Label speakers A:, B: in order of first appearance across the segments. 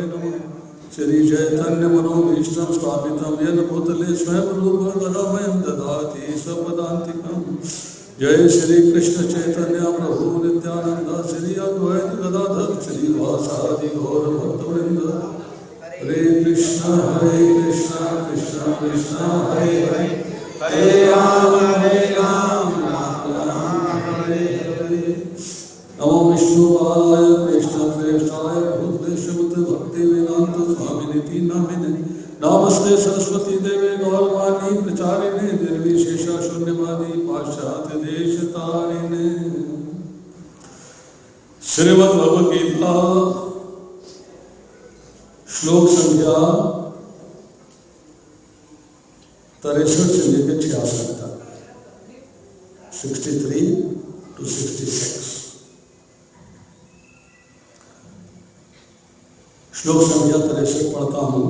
A: नमः। श्री चैतन्य मनोभीष्टं स्थापितं येन भूतले स्वयं रूप कदामयं ददाति स्वपदान्तिकम्। जय श्री कृष्ण चैतन्य प्रभु नित्यानंद श्री अद्वैत गदाधर श्रीवासादि गौर भक्तवृंद। हरे कृष्ण कृष्ण कृष्ण हरे हरे, हरे राम राम राम हरे हरे। नमो विष्णुपादाय कृष्णप्रेष्ठाय भूतले श्रीमते भक्ति वेदांत स्वामिनिति नामिने। नमस्ते सरस्वती देवे गौरवाणी प्रचारिणे निर्विशेष शून्यवादी पाश्चात्य देश तारिणे। श्रीमद् भगवद गीता श्लोक संख्या 63 से लेकर 66 तक, 63 to 66। श्लोक संख्या 63 पढ़ता हूं।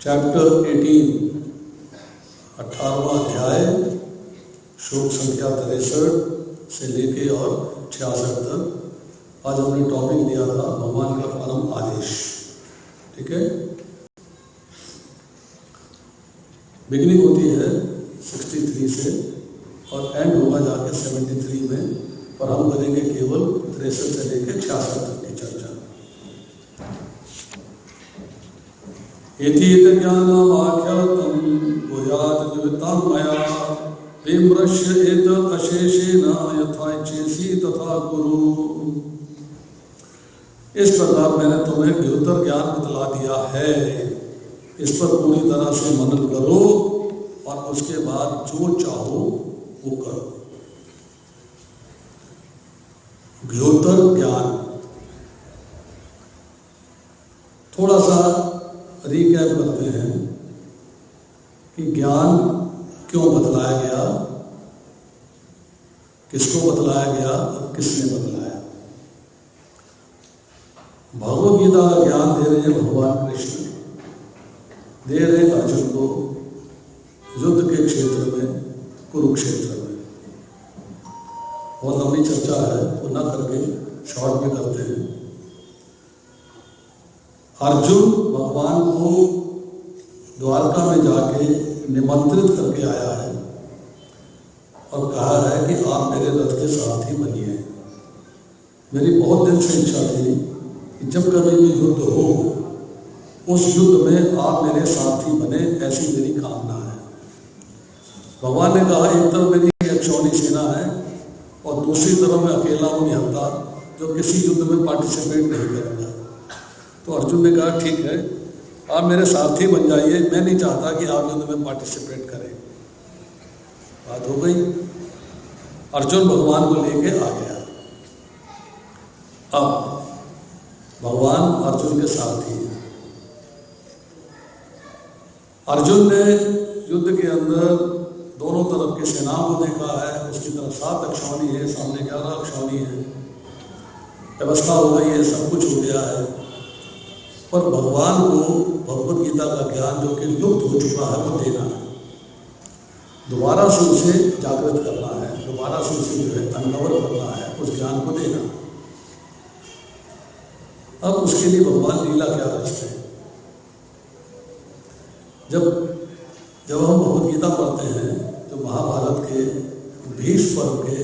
A: चैप्टर 18, 18वां अध्याय, श्लोक संख्या 63 से लेके और 66 तक। आज हमने टॉपिक दिया था भगवान का परम आदेश। ठीक है, बिगिनिंग होती है 63 से और एंड होगा जाके 73 में, पर हम करेंगे केवल 63 से लेकर 66 तक की चर्चा। यतीत ज्ञानमाख्यातं भूयात् द्वितां मया विमृश्य एतत् अशेषेण यथा इच्छसि तथा कुरु। इस प्रकार मैंने तुम्हें बेहतर ज्ञान बतला दिया है, इस पर पूरी तरह से मनन करो और उसके बाद जो चाहो वो करो। बेहतर ज्ञान, थोड़ा सा रिकैप करते हैं कि ज्ञान क्यों बतलाया गया, किसको बतलाया गया और किसने बतलाया। भगवद गीता का ज्ञान दे रहे हैं भगवान कृष्ण, दे रहे हैं अर्जुन को युद्ध के क्षेत्र में, कुरुक्षेत्र में। बहुत लंबी चर्चा है, वो न करके शॉर्ट में करते हैं। अर्जुन भगवान को द्वारका में जाके निमंत्रित करके आया है और कहा है कि आप मेरे रथ के सारथी बनिए। मेरी बहुत दिन से इच्छा थी कि जब कभी भी युद्ध हो उस युद्ध में आप मेरे सारथी बने, ऐसी मेरी कामना है। भगवान ने कहा एक तरफ मेरी यक्षौनी सेना है और दूसरी तरफ मैं अकेला हूँ निहत्था, जो किसी युद्ध में पार्टिसिपेट नहीं करेगा। तो अर्जुन ने कहा ठीक है, आप मेरे सारथी बन जाइए, मैं नहीं चाहता कि आप युद्ध में पार्टिसिपेट करें। बात हो गई, अर्जुन भगवान को लेके आ गया। अब भगवान अर्जुन के सारथी हैं। अर्जुन ने युद्ध के अंदर दोनों तरफ की सेनाओं को देखा है, उसकी तरफ 7 अक्षौणी है, सामने 11 अक्षौणी है, व्यवस्था हो गई है, सब कुछ हो गया है। पर भगवान को भगवद गीता का ज्ञान जो कि लुप्त हो चुका है वो देना है, दोबारा से उसे जागृत करना है, दोबारा से उसे जो है अनकवर करना है, उस ज्ञान को देना। अब उसके लिए भगवान लीला क्या रचते हैं। जब हम भगवद गीता पढ़ते हैं तो महाभारत के भीष्म पर्व के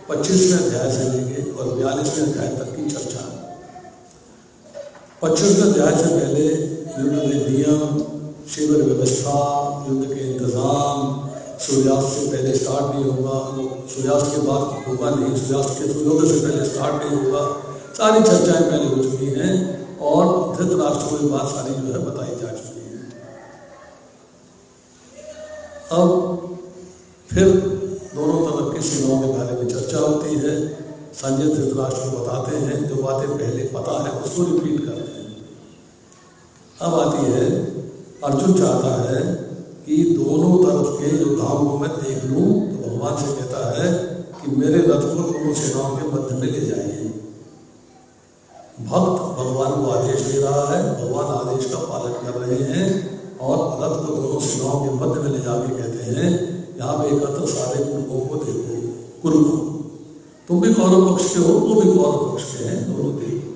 A: 25वें अध्याय से लेके और 42वें अध्याय तक की चर्चा। 25वें अध्याय से पहले युद्ध के नियम, शिविर व्यवस्था, युद्ध के इंतजाम, सूर्यास्त से पहले स्टार्ट नहीं होगा, सूर्यास्त के बाद होगा नहीं, सूर्यास्त के सूर्योदय से पहले स्टार्ट नहीं होगा, सारी चर्चाएं पहले हो चुकी हैं और धृतराष्ट्र को बात सारी जो है बताई जा चुकी है। अब फिर दोनों तरफ की सेनाओं के बारे में चर्चा होती है। संजय धृतराष्ट्र को बताते हैं, जो बातें पहले पता है उसको रिपीट करते हैं। अब आती है, अर्जुन चाहता है कि दोनों तरफ के योद्धाओं को मैं देख लूं, तो भगवान से कहता है कि मेरे रथ को दोनों सेनाओं के मध्य में ले जाइए। भक्त भगवान को आदेश दे रहा है, भगवान आदेश का पालन कर रहे हैं और रथ को दोनों सेनाओं के मध्य में ले जाके कहते हैं यहाँ पे एकत्र सारे कुरुओं को देखो, कुरु तुम भी कौरव पक्ष के हो, वो भी कौरव पक्ष के हैं, दोनों देखो।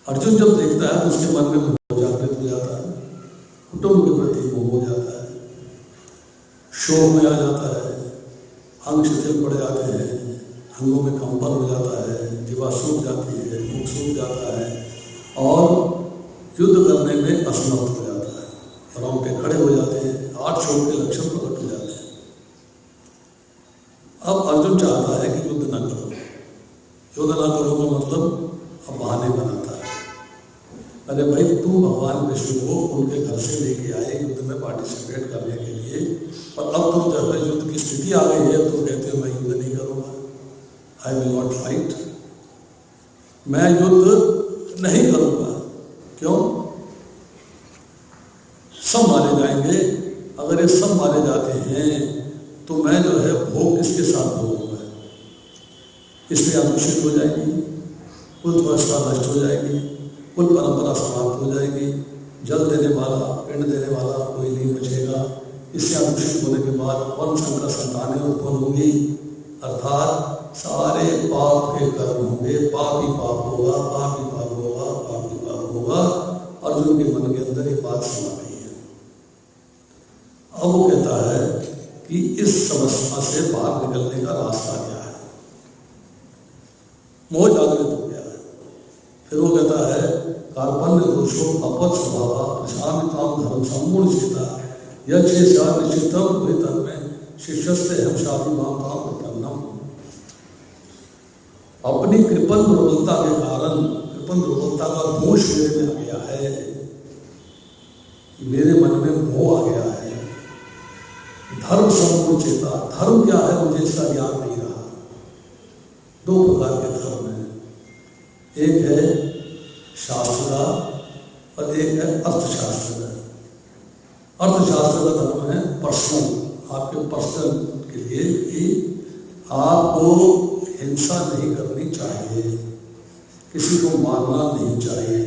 A: अर्जुन जब देखता है तो उसके मन में मोह जागृत हो जाता है, कुटुंब के प्रति मोह हो जाता है, शोक में आ जाता है, अंग शिथिल पड़ जाते हैं, अंगों में कंपन हो जाता है, जीवा सूख जाती है, मुख सूख जाता है और युद्ध करने में असमर्थ हो जाता है, रोंगटे खड़े हो जाते हैं, 8 शोक के लक्षण प्रकट हो जाते हैं। अब अर्जुन चाहता है कि युद्ध न करो। युद्ध न करो का मतलब अब बहाने बनाता है। अरे भाई, तू भगवान विष्णु को उनके घर से लेके आए युद्ध में पार्टिसिपेट करने के लिए, और अब तुम जब युद्ध की स्थिति आ गई है तो कहते हो मैं युद्ध नहीं करूँगा, आई विल नॉट फाइट, मैं युद्ध नहीं करूँगा। क्यों? सब मारे जाएंगे, अगर ये सब मारे जाते हैं तो मैं जो है भोग किसके साथ भोगूंगा? इसलिए दूषित हो जाएगी, कुल व्यवस्था नष्ट हो जाएगी, कुल परंपरा समाप्त हो जाएगी, जल देने वाला, पिंड देने वाला कोई नहीं बचेगा। इससे दूषित होने के बाद वर्ण संकर संतानें उत्पन्न होंगी, अर्थात सारे पाप के कर्म होंगे, पाप ही पाप होगा, पाप ही पाप होगा, पाप ही पाप होगा। अर्जुन के मन के अंदर ये बात समा गई है। अब वो कहता है कि इस समस्या से बाहर निकलने का रास्ता क्या है? मोह जागृत हो गया है। फिर वो कहता है कार्पण्य दोषो अपद स्वभाव प्रशांताम धर्म सम्पूर्ण चेता यक्षेषा निश्चितम भूतन में शिष्यस्ते हम शादी मामताम प्रपन्नम। अपनी कृपण दुर्बलता के कारण, कृपण दुर्बलता का दोष मेरे में आ गया है, मेरे मन में मोह आ गया है। धर्म सम्पूर्ण चेता, धर्म क्या है मुझे इसका ज्ञान नहीं रहा। 2 प्रकार के धर्म हैं, एक है शास्त्र का और एक है अर्थशास्त्र का। अर्थशास्त्र का धर्म है पर्सनल, आपके पर्सनल के लिए कि आपको हिंसा नहीं करनी चाहिए, किसी को मारना नहीं चाहिए,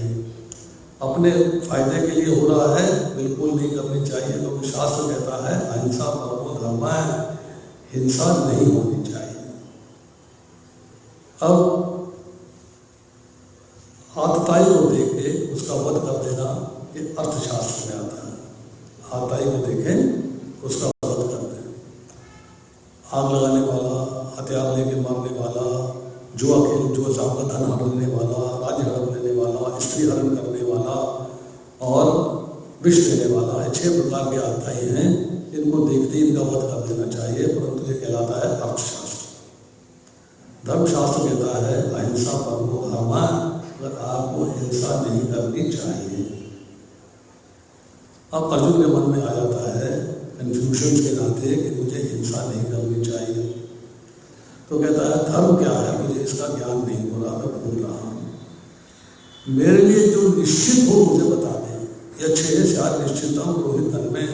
A: अपने फायदे के लिए हो रहा है बिल्कुल नहीं करनी चाहिए, क्योंकि शास्त्र कहता है अहिंसा परमो धर्म है, हिंसा नहीं होनी चाहिए। अब आतताई को देख के उसका वध कर देना ये अर्थशास्त्र में आता है। आतताई को देखें उसका वध कर दें। आग लगाने वाला, हथियार लेके मारने वाला, जुआ का धन हड़प लेने वाला, राज्य हड़प लेने वाला, स्त्री हरण करने वाला और विष देने वाला है, 6 प्रकार के आतताई हैं। इनको देखते ही इनका वध कर देना चाहिए, परंतु ये कहलाता है अर्थशास्त्र। धर्मशास्त्र कहता है अहिंसा परमो धर्म, अगर आपको हिंसा नहीं करनी चाहिए। अब अर्जुन के मन में आ जाता है कन्फ्यूजन के नाते कि मुझे हिंसा नहीं करनी चाहिए, तो कहता है धर्म क्या है मुझे इसका ज्ञान नहीं हो रहा, मैं भूल रहा हूँ। मेरे लिए जो निश्चित हो मुझे बता दें, या 6 से 8 निश्चितता रोहित धन में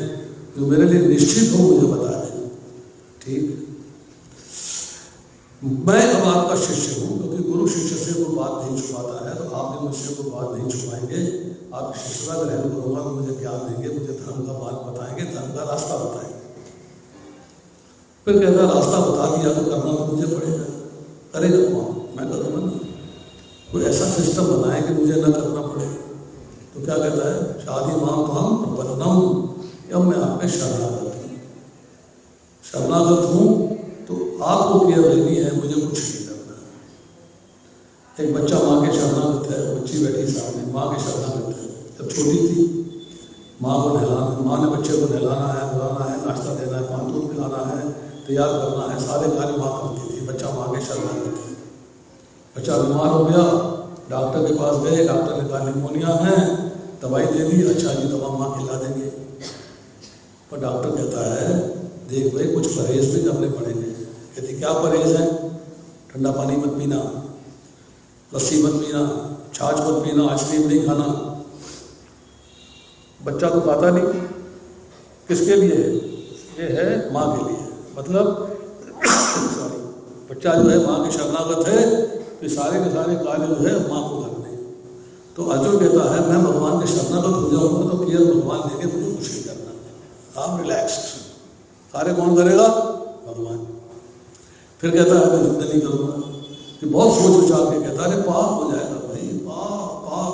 A: जो मेरे लिए निश्चित हो मुझे बता दें। ठीक, मैं अब आपका शिष्य हूँ, क्योंकि गुरु शिष्य से वो बात नहीं छुपाता है, तो आप भी मुझसे वो बात नहीं छुपाएंगे। आप शिष्यता ग्रहण करूँगा तो मुझे ज्ञान देंगे, मुझे धर्म का बात बताएंगे, धर्म का रास्ता बताएंगे। फिर कहता रास्ता बता दिया तो करना तो मुझे पड़ेगा, करेगा कौन? मैं करूँगा ना। कोई ऐसा सिस्टम बनाए कि मुझे न करना पड़े। तो क्या कहता है शादी माम हम प्रपन्नम, अब मैं आप में शरणागत हूँ। शरणागत हूँ तो आपको केयर लेनी है, मुझे कुछ नहीं करना। एक बच्चा माँ के शरणागत है, बच्ची बैठी सामने, माँ के शरणागत है। जब छोटी थी माँ को नहलाना, माँ ने बच्चे को नहलाना है, धुलाना है, नाश्ता देना है, पानी दूध पिलाना है, तैयार करना है, सारे कार्य माँ करती थी। बच्चा माँ के शरणागत है। बच्चा बीमार हो गया, डॉक्टर के पास गए, डॉक्टर ने कहा निमोनिया है, दवाई दे दी, अच्छा जी दवा माँ खिला देंगे। पर डॉक्टर कहता है देख भाई कुछ परहेज भी करने पड़ेंगे। कहती क्या परहेज है? ठंडा पानी मत पीना, लस्सी मत पीना, छाछ मत पीना, आइसक्रीम नहीं खाना। बच्चा तो खाता नहीं, किसके लिए है? ये है माँ के लिए। मतलब सॉरी, बच्चा जो है माँ के शरणागत है, तो सारे के सारे कार्य जो है माँ को करने। तो अर्जुन कहता है मैं भगवान के शरणागत हो जाऊंगा तो केवल भगवान देंगे, मुझे कुछ नहीं करना, आप रिलैक्स। कार्य कौन करेगा? भगवान। फिर कहता है मैं युद्ध नहीं करूँगा। कि बहुत सोच विचार के कहता है पाप हो जाएगा भाई, पाप पाप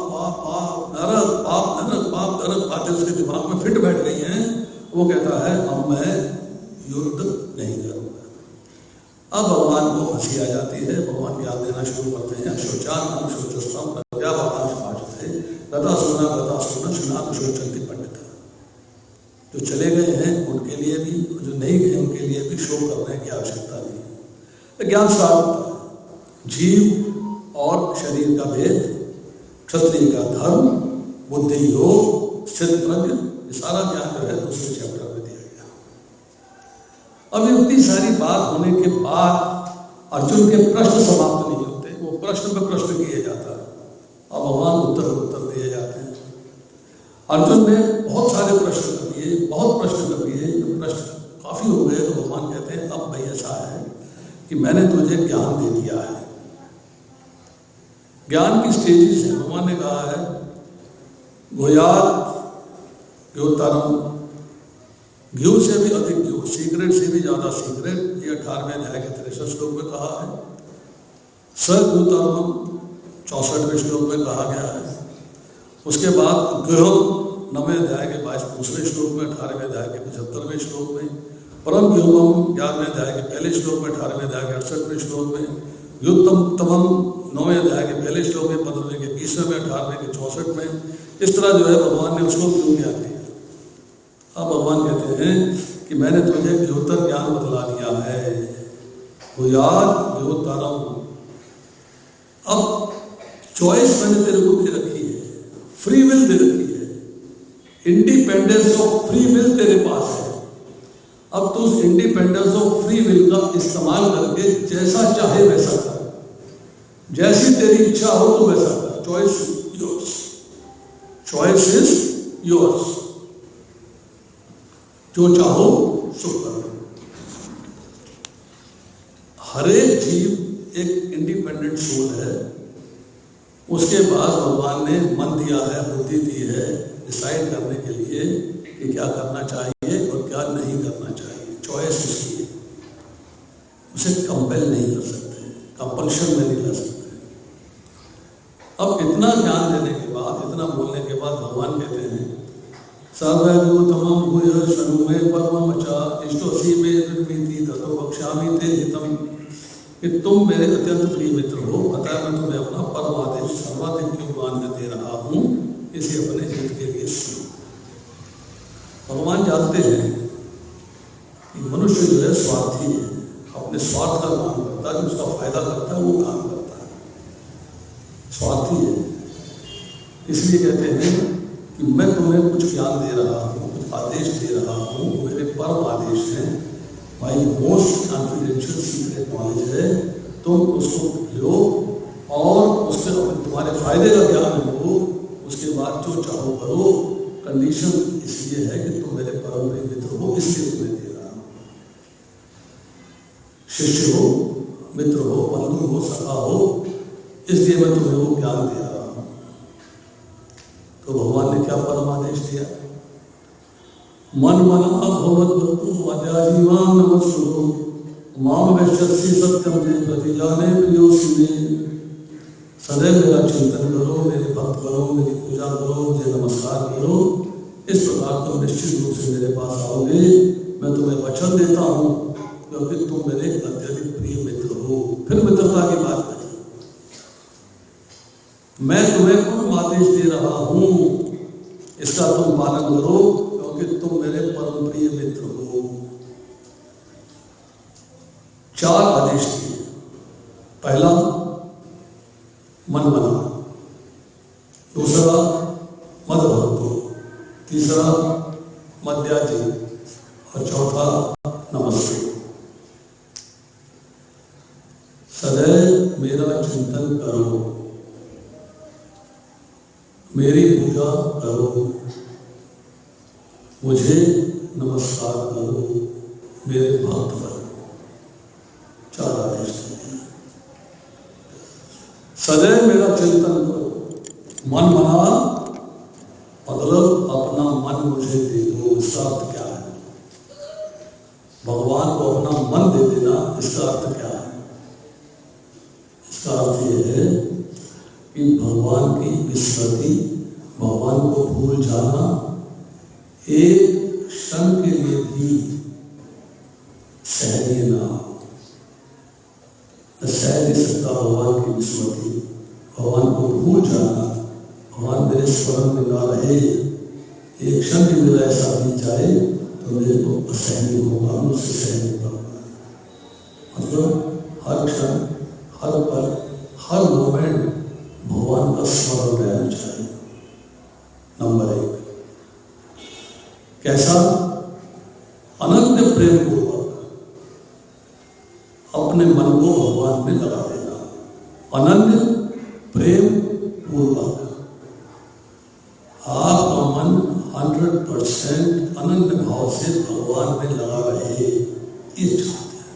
A: वो कहता है अब मैं युद्ध नहीं करूंगा। अब भगवान को हंसी आ जाती है, भगवान ज्ञान देना शुरू करते हैं। शोचान शोचस्तम प्रज्ञा भगवान समाज थे गता सुना सुना शोचंती पंडित। जो चले गए हैं उनके लिए भी, जो नहीं गए उनके लिए भी शोक करने की आवश्यकता नहीं है। ज्ञान सार जीव और शरीर का भेद, क्षत्रिय का धर्म, बुद्धि योग, स्थित प्रज्ञ, ये सारा ज्ञान जो है दूसरे चैप्टर में दिया गया। अब इतनी सारी बात होने के बाद अर्जुन के प्रश्न समाप्त नहीं होते, वो प्रश्न पे प्रश्न किए जाता है और भगवान उत्तर दिए जाते हैं। अर्जुन ने बहुत सारे प्रश्न कर दिए, बहुत प्रश्न कर दिए, जो प्रश्न काफी हो गए तो भगवान कहते हैं अब भाई ऐसा है कि मैंने तुझे ज्ञान दे दिया है। ज्ञान की स्टेजेस है। भगवान ने कहा है गोयात ग्योतारम, घ्यू से भी अधिक घ्यू, सीक्रेट से भी ज्यादा सीक्रेट, ये 18वें अध्याय के 63 श्लोक में कहा है। सद्योतारम 64वें श्लोक में कहा गया है। उसके बाद गृह 9वें अध्याय के 22वें श्लोक में, 18वें अध्याय के 75वें श्लोक में, परम व्योमम 11वें अध्याय के पहले श्लोक में, 18वें अध्याय के 68वें श्लोक में, युद्धम तमम 9वें अध्याय के पहले श्लोक में, 15वें के 20वें में, 18वें के 64 में। इस तरह जो है भगवान ने उसको क्यों ज्ञान दिया। अब भगवान कहते हैं कि मैंने तुझे द्योतर ज्ञान बतला दिया है, याद द्योतरम। अब चॉइस मैंने तेरे को दे रखी है, फ्री विल दे रखी है, इंडिपेंडेंस ऑफ फ्री विल तेरे पास है। अब तू उस इंडिपेंडेंस ऑफ फ्री विल का इस्तेमाल करके जैसा चाहे वैसा कर, जैसी तेरी इच्छा हो तो वैसा कर। Choice yours, choice is yours, जो चाहो सो करो। हर एक जीव एक इंडिपेंडेंट सोल है। उसके बाद भगवान ने मन दिया है, बुद्धि दी है डिसाइड करने के लिए कि क्या करना चाहिए और क्या नहीं करना चाहिए। चॉइस उसकी है, उसे कंपेल नहीं कर सकते, कंपल्शन में नहीं ला सकते। अब इतना ज्ञान देने के बाद, इतना बोलने के बाद भगवान कहते हैं सर्वज्ञोतमं भूय शृणु मे परमं च इष्टोऽसि मे निर्मिति ततो वक्ष्यामि ते हितम्, कि तुम मेरे अत्यंत प्रिय मित्र हो, अतः मैं तुम्हें अपना परम आदेश सर्वाधिक क्यों मान्य दे रहा हूँ, इसे अपने हित के लिए सुनो। भगवान जानते हैं कि मनुष्य जो है स्वार्थी है, अपने स्वार्थ का काम करता है, जो उसका फायदा करता है वो काम करता है, स्वार्थी है। इसलिए कहते हैं कि मैं तुम्हें कुछ ज्ञान दे रहा हूँ, कुछ आदेश दे रहा हूँ, मेरे परम आदेश हैं, my most confidential secret knowledge है, तुम उसको लो और उससे तुम्हारे फायदे का ज्ञान हो, उसके बाद जो चाहो करो। कंडीशन इसलिए है कि तुम मेरे परम प्रिय मित्र हो, इसलिए तुम्हें दे रहा हूँ। शिष्य हो, मित्र हो, बंधु हो, सखा हो, इसलिए मैं तुम्हें वो ज्ञान दे रहा हूँ। तो भगवान ने क्या परम आदेश दिया? मन मना भगवद्भक्तो मद्याजीवान् नमस्कुरु माम वैश्यसि सत्यम ते प्रति जाने प्रियोऽसि मे। सदैव मेरा चिंतन करो, मेरे भक्त करो, मेरी पूजा करो, मुझे नमस्कार करो। इस प्रकार तुम निश्चित रूप से मेरे पास आओगे। मैं तुम्हें वचन देता हूँ क्योंकि तुम मेरे अत्यधिक प्रिय मित्र हो। फिर मित्रता की बात करें, मैं तुम्हें परम आदेश दे रहा हूँ, इसका तुम पालन करो क्योंकि तुम मेरे परम प्रिय मित्र हो। 4 आदेश दिए। पहला मन मना, दूसरा मद भक्तो, तीसरा मद्याजी और चौथा नमस्ते। सदैव मेरा चिंतन करो, मेरी पूजा करो, मुझे नमस्कार करो, मेरे भक्त बनो। 4 आदेश दिए। सदैव मेरा चिंतन करो, मन मना मतलब अपना मन मुझे दे दो। इसका अर्थ क्या है? भगवान को अपना मन दे देना, इसका अर्थ क्या है? इसका अर्थ यह है कि भगवान की स्मृति, भगवान को भूल जाना एक क्षण के लिए भी सहनीय ना, सह नहीं सकता भगवान की विस्मृति, भगवान को भूल जाना, भगवान मेरे स्मरण में ना रहे, एक क्षण भी मेरा ऐसा बीत जाए तो मेरे को असहनीय होगा, मुझसे सहन नहीं पाऊंगा। मतलब हर क्षण, हर पल, हर मोमेंट भगवान का स्मरण रहना चाहिए। नंबर 1, कैसा? अनंत प्रेम पूर्वक अपने मन को भगवान में लगा देना, अनंत प्रेम पूर्वक आपका मन 100% अनंत भाव से भगवान में लगा रहे, ये चाहते हैं।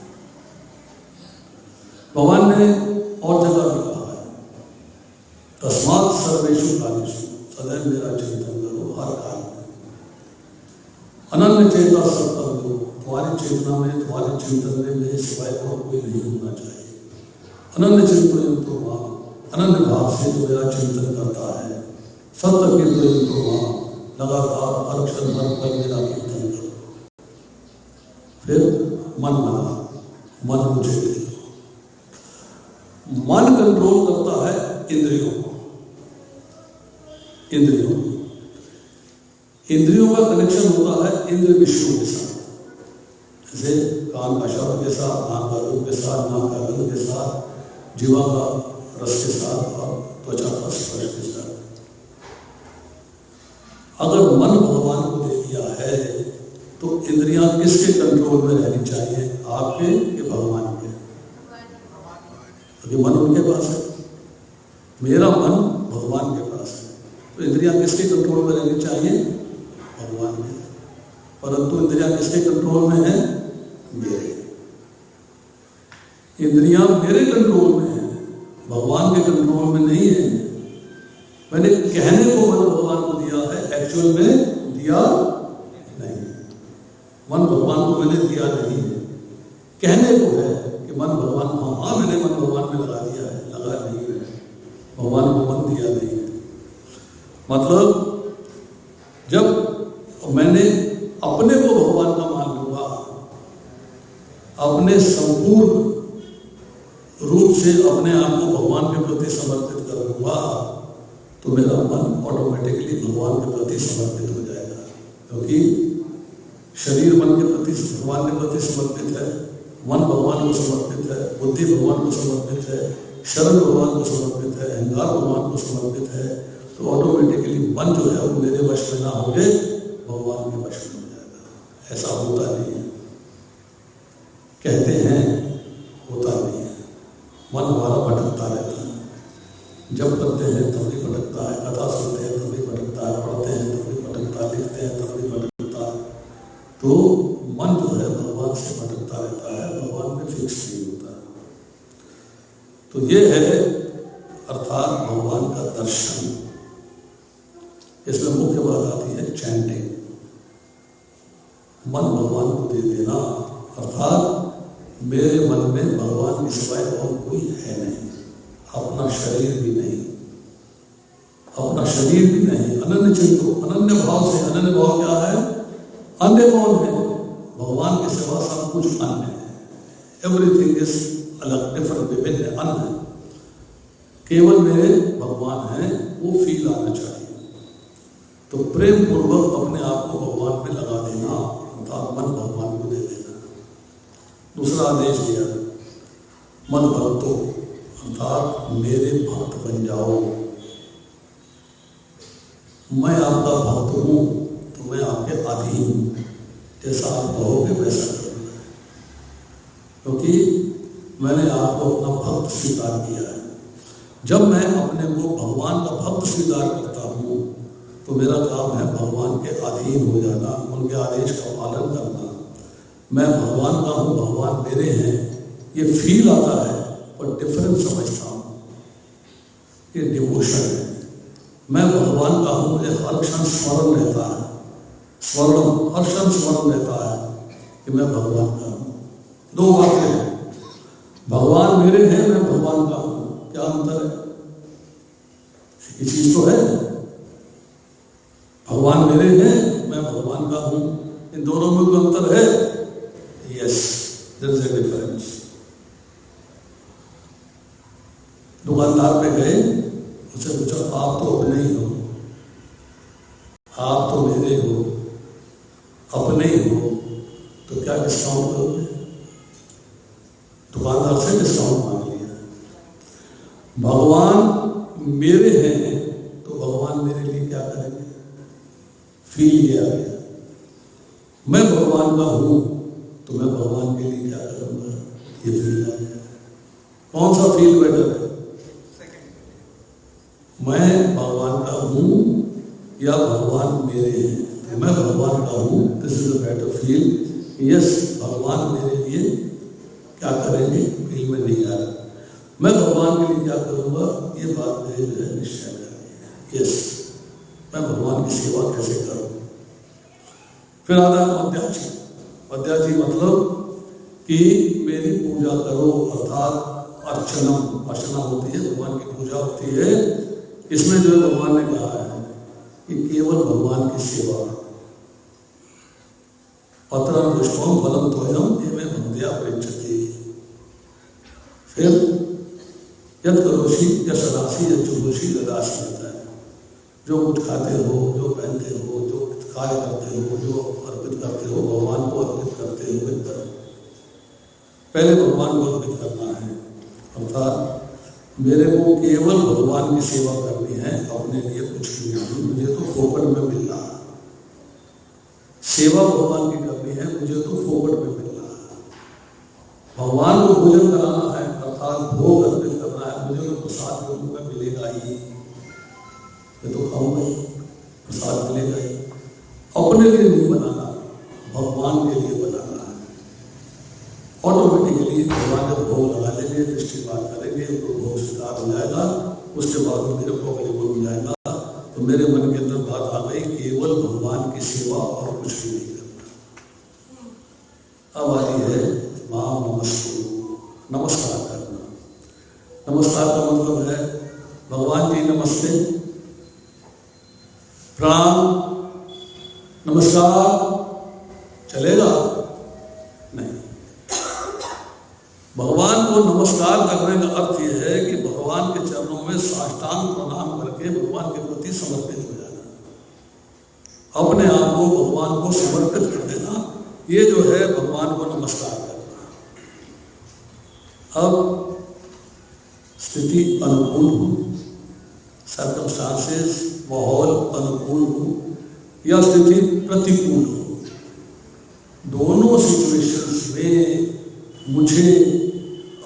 A: भगवान ने और जगह भी कहा है, तस्मात् सर्वेषु कालेषु सदैव मेरा चिंतन करो, हर काल में। अनन्य चेता सत्संग करो, तुम्हारी चेतना में, तुम्हारे चिंतन में मेरे सिवाय और कोई नहीं होना चाहिए। अनन्य चिंतन तो वहाँ, अनन्य भाव से जो मेरा चिंतन करता है, सत्य कीर्तन तो वहाँ लगातार हर क्षण हर पल मेरा कीर्तन करो। फिर मन बना, मन मुझे दे। मन कंट्रोल करता है इंद्रियों को, इंद्रियों का कनेक्शन होता है इंद्र विषयों के साथ, जैसे कान का शब्द के साथ, नाक का रूप के साथ, नाक का गंध के साथ, जीवा का रस के साथ और त्वचा का स्पर्श के साथ। अगर मन भगवान को दे दिया है तो इंद्रियां किसके कंट्रोल में रहनी चाहिए, आपके कि भगवान के? अभी मन उनके पास है, मेरा मन भगवान के पास है, तो इंद्रियां किसके कंट्रोल में रहनी चाहिए? भगवान के। परंतु इंद्रियां किसके कंट्रोल में है? मेरे। इंद्रियां मेरे कंट्रोल में है, भगवान के कंट्रोल में नहीं है। मैंने कहने को मन भगवान को दिया है, एक्चुअल में दिया नहीं। मन भगवान को मैंने दिया नहीं है, कहने को है कि मन भगवान को, हाँ मैंने मन भगवान में लगा दिया है, लगा नहीं है, भगवान को मन दिया नहीं है। मतलब जब मैंने अपने को भगवान का मान लूंगा, अपने संपूर्ण रूप से अपने आप को भगवान के प्रति समर्पित करूंगा, तो मेरा मन ऑटोमेटिकली भगवान के प्रति समर्पित हो जाएगा। क्योंकि शरीर मन के प्रति, भगवान के प्रति समर्पित है, मन भगवान को समर्पित है, बुद्धि भगवान को समर्पित है, शरण भगवान को समर्पित है, अहंकार भगवान को समर्पित है, तो ऑटोमेटिकली मन जो है वो मेरे वश में ना होंगे, भगवान के वश में हो जाएगा। ऐसा होता नहीं है, कहते हैं, होता नहीं है। मन हमारा भटकता रहता है, जब करते हैं तब भी भटकता है, कथा सुनते हैं तब भी भटकता है, पढ़ते हैं तब भी भटकता है, लिखते हैं तब भी भटकता है। तो मन जो है भगवान से भटकता रहता है, भगवान में फिक्स नहीं होता। तो ये है अर्थात भगवान का दर्शन। इसमें मुख्य बात आती है चैंटिंग, मन भगवान को दे देना, अर्थात मेरे मन में भगवान के सिवाय और कोई है नहीं, अपना शरीर भी नहीं, अपना शरीर भी नहीं। अनन्य चिंतो, अनन्य भाव से, अनन्य भाव क्या है? अन्य कौन है? भगवान के सिवा सब कुछ अन्य है, एवरीथिंग इज अलग, डिफरेंट, विभिन्न है, अन्य। केवल मेरे भगवान हैं, वो फील आना चाहिए। तो प्रेम पूर्वक अपने आप को भगवान में लगा देना, अर्थात मन भगवान को दे देना। दूसरा आदेश दिया, मन भक्तो, अर्थात मेरे भक्त बन जाओ। मैं आपका भक्त हूं तो मैं आपके अधीन हूं, जैसा आप कहोगे वैसा करूंगा, क्योंकि मैंने आपको अपना भक्त स्वीकार किया है। जब मैं अपने को भगवान का भक्त स्वीकार करता हूं तो मेरा काम है भगवान के अधीन हो जाना, उनके आदेश का पालन करना। मैं भगवान का हूँ, भगवान मेरे हैं, ये फील आता है, और डिफरेंट समझता हूँ, ये डिवोशन है। मैं भगवान का हूँ, मुझे हर क्षण स्मरण रहता है, हर क्षण स्मरण रहता है कि मैं भगवान का हूँ। दो बातें हैं, भगवान मेरे हैं, मैं भगवान का हूँ, क्या अंतर है? ये चीज तो है, भगवान मेरे हैं, मैं भगवान का हूँ, इन दोनों में कोई अंतर है? Yes, there is a difference. दुकानदार पे गए, उससे पूछा आप तो अपने ही हो, आप तो मेरे हो, अपने ही हो, तो क्या डिस्काउंट करोगे? दुकानदार से डिस्काउंट मांग लिया। भगवान मेरे हैं तो भगवान मेरे लिए क्या करेंगे? फील किया गया। मैं भगवान का हूं तो मैं भगवान के लिए क्या करूंगा? ये फील आ गया। कौन सा फील बेटर है? मैं भगवान का हूं या भगवान मेरे हैं? मैं भगवान का हूं, this is a better feel. Yes, भगवान मेरे लिए क्या करेंगे? फील में नहीं आ रहा। मैं भगवान के लिए क्या करूंगा? ये बात मेरे जो है निश्चय करनी है। यस, मैं भगवान की सेवा कैसे करूं? फिर आता है मध्याजी। मध्याजी मतलब कि मेरी पूजा करो, अर्थात अर्चनम। अर्चना होती है, भगवान की पूजा होती है। इसमें जो है भगवान ने कहा है कि केवल भगवान की सेवा। पत्रम पुष्पम फलम तोयम एवं भक्त्या पृच्छति। फिर यद करोषि यशदासी यजुषि ददासी होता है। जो कुछ खाते हो, जो पहनते हो, जो कार्य करते हो, जो अर्पित करते हो, भगवान को अर्पित करते हो। पहले भगवान को अर्पित करना है, अर्थात मेरे को केवल भगवान की सेवा करनी है, अपने लिए कुछ नहीं। मुझे तो फोकट में मिल रहा है। सेवा भगवान की करनी है, मुझे तो फोकट में मिल रहा है। भगवान को भोजन कराना है, अर्थात भोग अर्पित करना है, मुझे तो प्रसाद के रूप में मिलेगा ही। मैं तो खाऊंगा ही, प्रसाद मिलेगा ही। अपने लिए नहीं बनाना, भगवान के लिए बनाना है। ऑटोमेटिकली भगवान जब भोग लगा लेंगे, दृष्टिपात करेंगे, तो भोग स्वीकार हो जाएगा। उसके बाद मेरे को अवेलेबल हो जाएगा। तो मेरे मन के अंदर बात आ गई, केवल भगवान की सेवा और कुछ भी नहीं करना। अब आ रही है मां नमस्कुरु, नमस्कार करना। नमस्कार का मतलब है भगवान जी नमस्ते, प्रणाम, नमस्कार, चलेगा? नहीं। भगवान को नमस्कार करने का अर्थ यह है कि भगवान के चरणों में साष्टांग प्रणाम करके भगवान के प्रति समर्पित हो जाना, अपने आप को भगवान को समर्पित कर देना। ये जो है भगवान को नमस्कार करना। अब स्थिति अनुकूल हो, सर्कमस्टांसेस, माहौल अनुकूल हो या स्थिति प्रतिकूल हो, दोनों सिचुएशंस में मुझे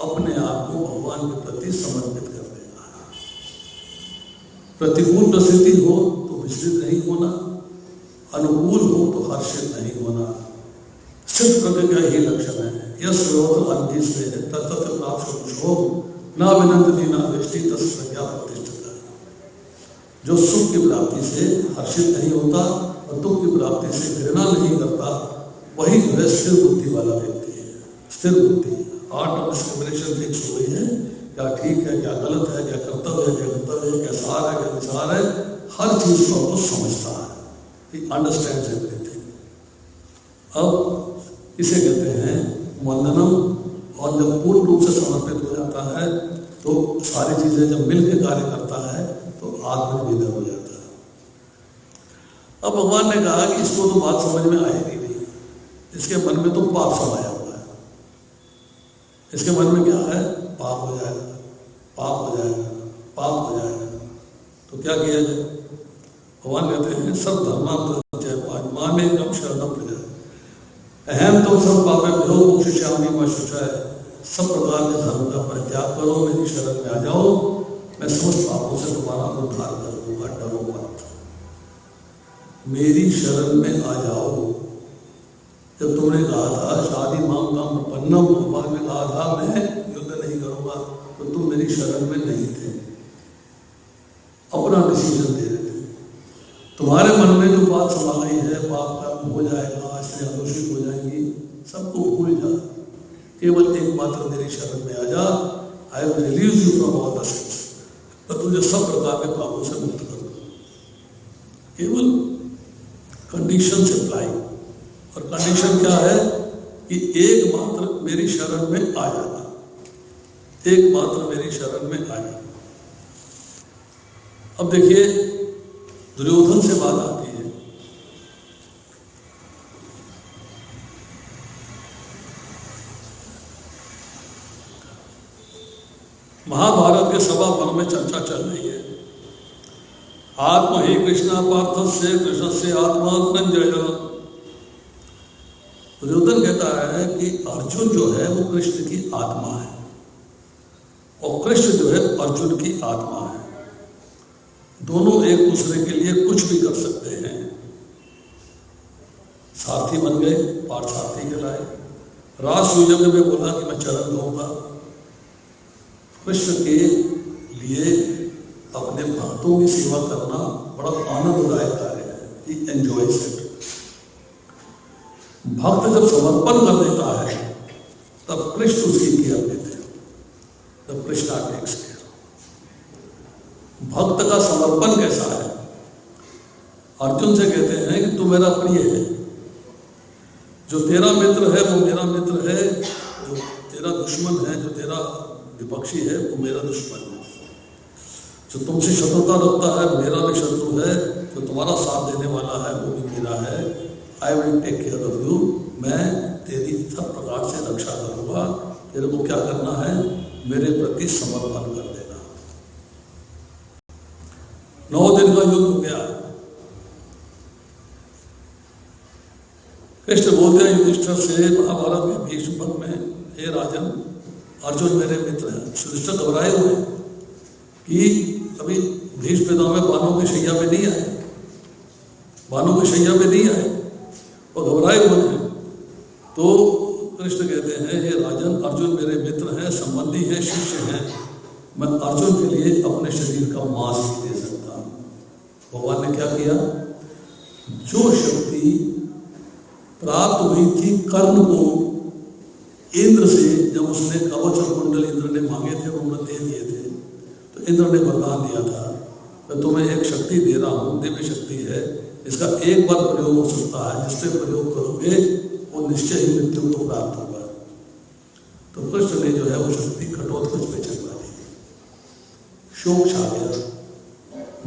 A: अपने आप को भगवान के प्रति समर्पित कर देना है। प्रतिकूल परिस्थिति हो तो विचलित नहीं होना, अनुकूल हो तो हर्षित नहीं होना। सिद्ध प्रकृति का ही लक्षण है। यस सर्वत्र अंति से तत्त प्राप्त शोभ ना विनंदति ना दृष्टि तत्संज्ञा प्रतिष्ठिता। जो सुख की प्राप्ति से हर्षित नहीं होता और दुख की प्राप्ति से घृणा नहीं करता, वही जो है स्थिर बुद्धि वाला व्यक्ति है। स्थिर बुद्धि, आर्ट ऑफ डिस्क्रिमिनेशन फिक्स हो गई है। क्या ठीक है, क्या गलत है, क्या कर्तव्य है, क्या कर्तव्य है, क्या सार है, क्या विचार है, हर चीज को वो समझता है। Understand everything. अब इसे कहते हैं वंदनम। और जब पूर्ण रूप से समर्पित हो जाता है तो सारी चीजें जब मिलकर कार्य करता है तो आत्मनिवेदन हो जाता है। अब भगवान ने कहा कि इसको तो बात समझ में आएगी नहीं, इसके मन में तो पाप समाया हुआ है। इसके मन में क्या है? पाप हो जाएगा, पाप हो जाएगा, पाप हो जाएगा। तो क्या किया जाए? भगवान कहते हैं सब धर्मांतर मां में कम शरणम प्रजा अहम तो सब पापे भ्यो मोक्षयामि मां शुचाय। सब प्रकार के धर्म का परित्याग करो, मेरी शरण में आ जाओ, मैं समस्त पापों से तुम्हारा उद्धार कर दूंगा, डरो मत। मेरी शरण में आ जाओ। जब तुमने कहा था शादी मांग काम प्रपन्नम, भगवान ने कहा था मैं युद्ध नहीं करूंगा, तो तुम मेरी शरण में नहीं थे, अपना डिसीजन दे रहे थे। तुम्हारे मन में जो बात समा गई है, पाप कर्म हो जाएगा, स्त्रियां दूषित हो जाएंगी, सबको भूल जा, केवल एकमात्र मेरी शरण में आ जा। I will relieve you from all the sins, पर तुझे सब प्रकार के पापों से मुक्त कर दूं। केवल कंडीशन अप्लाई, और कंडीशन क्या है कि एकमात्र मेरी शरण में आ जाना, एकमात्र मेरी शरण में आ जाना। अब देखिए दुर्योधन से बात आती है। महाभारत के सभा वन में चर्चा चल रही है। आत्मा ही कृष्णा पार्थ से कृष्ण से आत्मा धनंजय। दुर्योधन कहता है कि अर्जुन जो है वो कृष्ण की आत्मा है और कृष्ण जो है अर्जुन की आत्मा है। दोनों एक दूसरे के लिए कुछ भी कर सकते हैं। सारथी बन गए, पार्थ सारथी कहलाए। रासयुग में बोला कि मैं चरण दूंगा। कृष्ण के लिए अपने भक्तों की सेवा करना बड़ा आनंददायक कार्य है। ही एंजॉयज इट। भक्त जब समर्पण कर देता है तब कृष्ण उसकी केयर लेते हैं। तब कृष्णा टेक्स केयर। भक्त का समर्पण कैसा है? अर्जुन से कहते हैं कि तू मेरा प्रिय है, जो तेरा मित्र है वो मेरा मित्र है, जो तेरा दुश्मन है, जो तेरा विपक्षी है वो मेरा दुश्मन है, जो तुमसे शत्रुता रखता है मेरा भी शत्रु है, जो तुम्हारा साथ देने वाला है वो भी मेरा है। I will take care of you. मैं तेरी सब प्रकार से रक्षा करूंगा। तेरे को क्या करना है? मेरे प्रति समर्पण कर देना। 9 दिन का युद्ध हो गया। कृष्ण बोलते हैं युधिष्ठिर से महाभारत में भीष्म पर्व में, हे राजन अर्जुन मेरे मित्र हैं। युधिष्ठिर घबराए हुए कि अभी भीष्म पितामह बानों की शैया पे नहीं आए, बानों की शैया पे नहीं आए और घबराए हुए हैं। तो कृष्ण कहते हैं, हे राजन अर्जुन मेरे मित्र हैं, संबंधी हैं, शिष्य हैं। मैं अर्जुन के लिए अपने शरीर का मांस नहीं दे सकता। भगवान ने क्या किया? जो शक्ति प्राप्त हुई थी कर्ण को इंद्र से, जब उसने कवच और कुंडल इंद्र ने मांगे थे उन्होंने दे दिए थे, तो इंद्र ने वरदान दिया था मैं तुम्हें एक शक्ति दे रहा हूँ, दिव्य शक्ति है, इसका एक बार प्रयोग हो सकता है, जिससे प्रयोग करोगे वो निश्चय ही मृत्यु को प्राप्त होगा। तो कृष्ण ने जो है वो शक्ति घटोत्कच पे चलवा दी। शोक छा गया।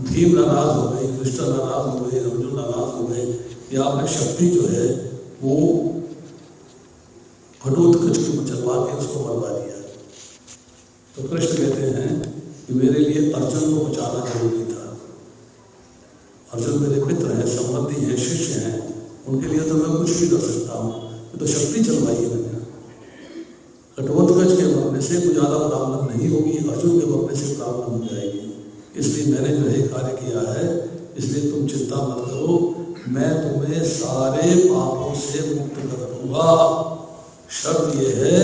A: भीम नाराज हो गए, कृष्ण नाराज हो गए, अर्जुन नाराज हो गए कि आपने शक्ति जो है वो घटोत्कच को चलवा के उसको मरवा दिया। तो कृष्ण कहते हैं कि मेरे लिए अर्जुन को बचाना जरूरी था। अर्जुन मेरे मित्र हैं, संबंधी हैं, शिष्य हैं, उनके लिए तो मैं कुछ भी कर सकता हूँ। तो शक्ति चलवाई है मैंने। घटोत्कच के मरने से कुछ ज़्यादा प्रॉब्लम नहीं होगी, अर्जुन के मरने से प्रॉब्लम हो जाएगी। इसलिए मैंने जो है कार्य किया है, इसलिए तुम चिंता मत करो, मैं तुम्हें सारे पापों से मुक्त कर दूंगा। शर्त यह है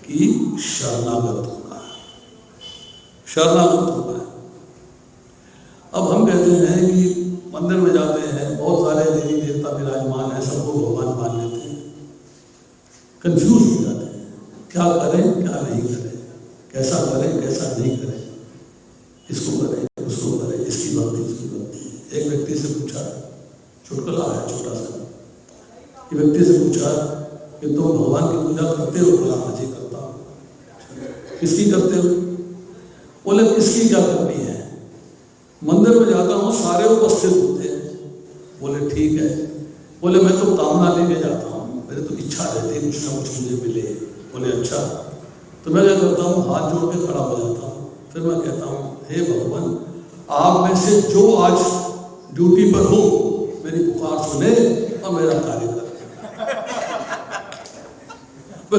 A: कि शरणागत होगा, शरणागत होगा। अब हम कहते हैं कि मंदिर में जाते हैं, बहुत सारे देवी देवता विराजमान है, सबको भगवान मान लेते हैं, कंफ्यूज हो जाते हैं, क्या करें क्या नहीं करें, कैसा करें कैसा नहीं करें, इसको करें उसको करें, इसकी भक्ति उसकी भक्ति। एक व्यक्ति से पूछा, चुटकुला है छोटा सा, एक व्यक्ति से पूछा कि तुम भगवान की पूजा करते हो? बोला हाँ जी करता हूँ। किसकी करते हो? बोले किसकी क्या करनी है, मंदिर में जाता हूँ सारे उपस्थित होते हैं। बोले ठीक है। बोले मैं तो कामना लेके जाता हूँ, मेरे तो इच्छा रहती है कुछ ना कुछ मुझे मिले। बोले अच्छा। तो मैं क्या करता हूँ, हाथ जोड़ के खड़ा हो जाता हूँ, फिर मैं कहता हूँ हे भगवान आप में से जो आज ड्यूटी पर हो मेरी पुकार सुने और मेरा कार्य करे।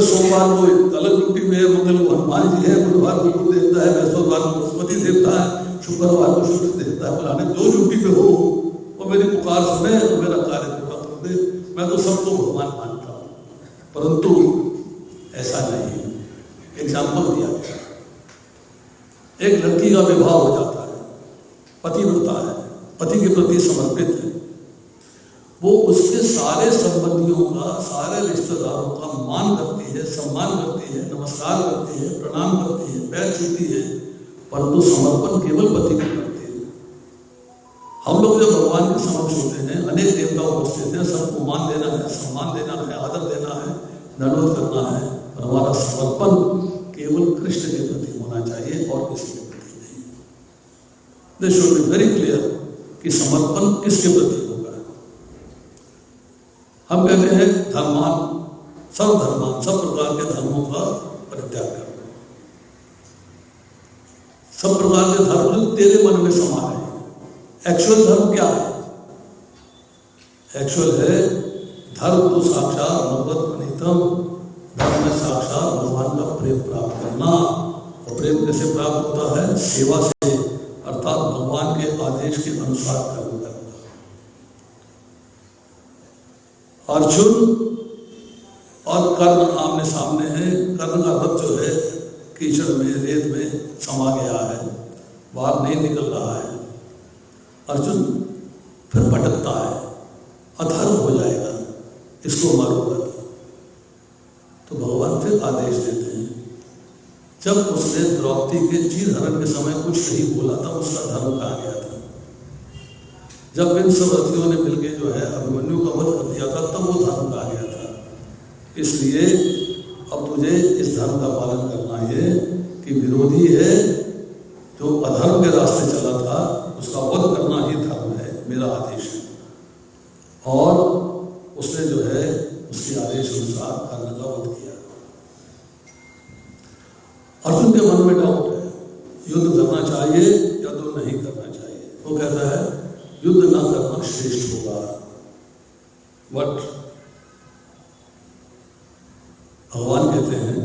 A: सोमवार को अलग ड्यूटी में है, मंगल को हनुमान जी है, बुधवार को गुरु देवता है, बृहस्पतिवार को बृहस्पति देवता है, शुक्रवार को शुक्र देवता है। फलाने जो ड्यूटी पे हो वो मेरी पुकार सुने और मेरा कार्य पूरा कर दे। मैं तो सबको भगवान मानता हूँ, परंतु ऐसा नहीं। एग्जाम्पल दिया गया, एक लड़की का विवाह हो जाता है, पतिव्रता है, पति के प्रति समर्पित है, वो उसके सारे संबंधियों का, सारे रिश्तेदारों का मान करती है, सम्मान करती है, नमस्कार करती है, प्रणाम करती है, पैर छूती है, परंतु समर्पण केवल पति को करती है। हम लोग जब भगवान के समक्ष होते हैं, अनेक देवता उपस्थित हैं, सबको मान देना है, सम्मान देना है, आदर देना है, दंडवत करना है, और हमारा समर्पण केवल कृष्ण के प्रति होना चाहिए और किसी के प्रति नहीं। This should be very clear कि समर्पण किसके प्रति होगा। हम कहते हैं धर्मान, सब धर्मान, सब प्रकार के धर्मों का परित्याग करना, सब प्रकार के धर्म जो तेरे मन में समा है। एक्चुअल धर्म क्या है? एक्चुअल है धर्म तो साक्षात भगवत प्रणीतम, धर्म में साक्षात भगवान का प्रेम प्राप्त करना। और प्रेम कैसे प्राप्त होता है? सेवा से, अर्थात भगवान के आदेश के अनुसार कर्म करना। अर्जुन और कर्ण आमने सामने है। कर्ण का रथ जो है कीचड़ में, रेत में समा गया है, बाहर नहीं निकल रहा है। अर्जुन फिर भटकता है, अधर्म हो जाएगा, इसको मारूंगा। तो भगवान फिर आदेश देते हैं। जब उसने द्रौपदी के चीर हरण के समय कुछ नहीं बोला था, उसका धर्म कहाँ गया था? जब इन सब रथियों ने मिलकर जो है अभिमन्यु का वध कर दिया था, तब वो धर्म कहाँ गया था? इसलिए अब तुझे इस धर्म का पालन करना है कि विरोधी है जो अधर्म के रास्ते चला था, उसका वध करना ही धर्म है, मेरा आदेश है। और उसने जो है उसके आदेश अनुसार कर्ण का वध किया। अर्जुन के मन में डाउट है, युद्ध करना चाहिए या तो नहीं करना चाहिए। वो कहता है युद्ध ना करना श्रेष्ठ होगा। बट भगवान कहते हैं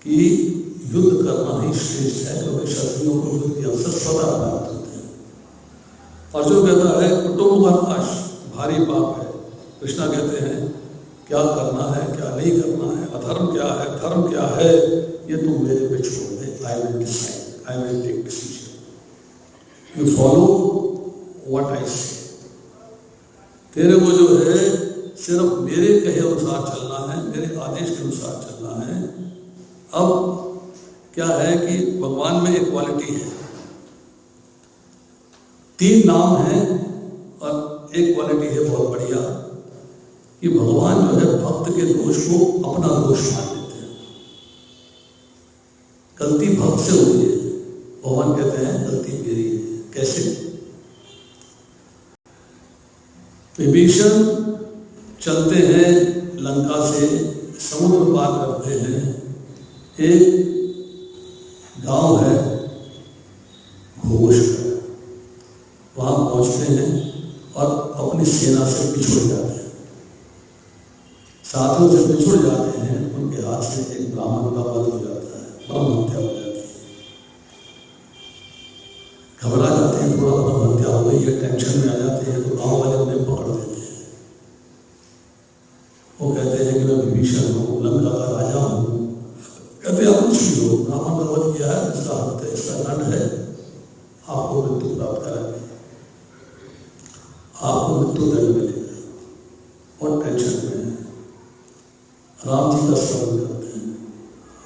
A: कि युद्ध करना ही श्रेष्ठ है, क्योंकि शत्रुओं को युद्ध के अवसर सदा प्राप्त होते हैं। अर्जुन कहता है कुटुंब का नाश भारी पाप है। कृष्णा कहते हैं क्या करना है, क्या नहीं करना है, अधर्म क्या है, धर्म क्या है, ये तुम मेरे पे छोड़ दे। I will decide, I will take decision, you follow what I say. तेरे को जो है सिर्फ मेरे कहे अनुसार चलना है, मेरे आदेश के अनुसार चलना है। अब क्या है कि भगवान में एक क्वालिटी है, 3 नाम है और एक क्वालिटी है बहुत बढ़िया कि भगवान जो है भक्त के दोष को अपना दोष मान लेते हैं। गलती भक्त से हुई है, भगवान कहते हैं गलती मेरी है। कैसे? विभीषण चलते हैं लंका से, समुद्र पार करते हैं, एक गांव है घोष, वहां पहुंचते हैं और अपनी सेना से पिछड़ जाते हैं। साथियों से पिछड़ जाते हैं, उनके हाथ से एक ब्राह्मण का वध हो जाता है, ब्रह्म हत्या हो जाती है। घबरा जाते हैं, थोड़ा ब्रह्म हत्या हो गई है, टेंशन में आ जाते हैं, तो गांव वाले उन्हें पकड़ देते हैं। वो कहते हैं कि मैं विभीषण हूँ, लंका का राजा हूँ। कहते आप कुछ भी हो, ब्राह्मण का वध किया है, इसका हत्या, इसका दंड है, आपको मृत्यु प्राप्त कराएंगे, आपको मृत्यु दंड मिलेगा। और टेंशन में है। राम जी का स्मरण करते हैं,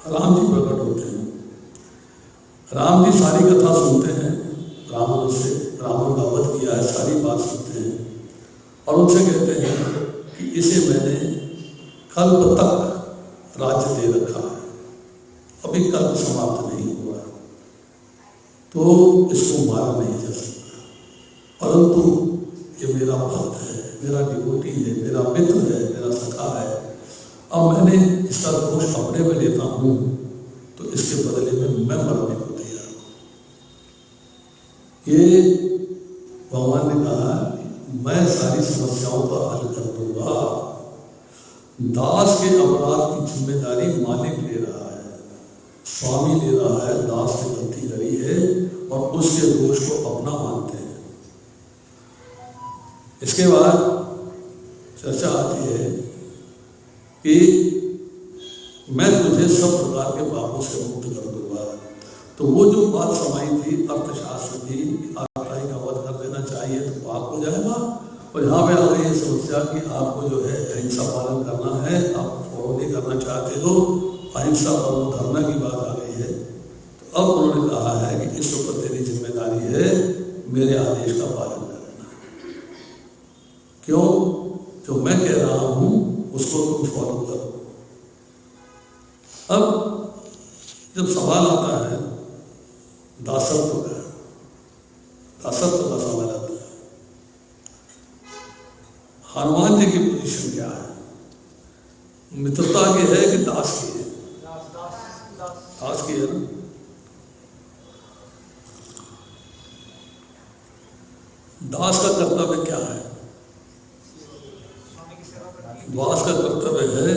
A: राम जी प्रकट होते हैं। राम जी सारी कथा सुनते हैं, ब्राह्मणों से, ब्राह्मण का वध किया है, सारी बात सुनते हैं और उनसे कहते हैं कि इसे मैंने कल्प तक राज्य दे रखा है, अभी कल्प समाप्त नहीं हुआ, तो इसको मारा नहीं जा सकता, परंतु ये मेरा भक्त है, मेरा डिवोटी है, मेरा मित्र है, मेरा सखा है। अब मैंने इसका दोष अपने में लेता हूं, तो इसके बदले में मैं मरने को तैयार हूं। ये भगवान ने कहा मैं सारी समस्याओं का हल कर दूंगा। दास के अपराध की जिम्मेदारी मालिक ले रहा है, स्वामी ले रहा है। दास ने गलती करी है और उसके दोष को अपना मानते हैं। इसके बाद चर्चा आती है कि मैं तुझे सब प्रकार के पापों से मुक्त कर दूंगा। तो वो जो बात समाई थी अर्थशास्त्र की, आत्माई का वध कर देना चाहिए तो पाप हो जाएगा, और यहाँ पे आ गई समस्या कि आपको जो है अहिंसा पालन करना है, आप फॉलो नहीं करना चाहते हो, अहिंसा और धर्म की बात आ गई है। तो अब उन्होंने कहा है कि इस ऊपर तेरी जिम्मेदारी है, मेरे आदेश का पालन करना। क्यों? जो मैं कह रहा हूं उसको तुम फॉलो करो। अब जब सवाल आता है दासत्व का, दासत्व का सवाल आता है, हनुमान जी की पोजीशन क्या है? मित्रता की है कि दास की है? दास की है ना। दास का कर्तव्य क्या है? दास का कर्तव्य है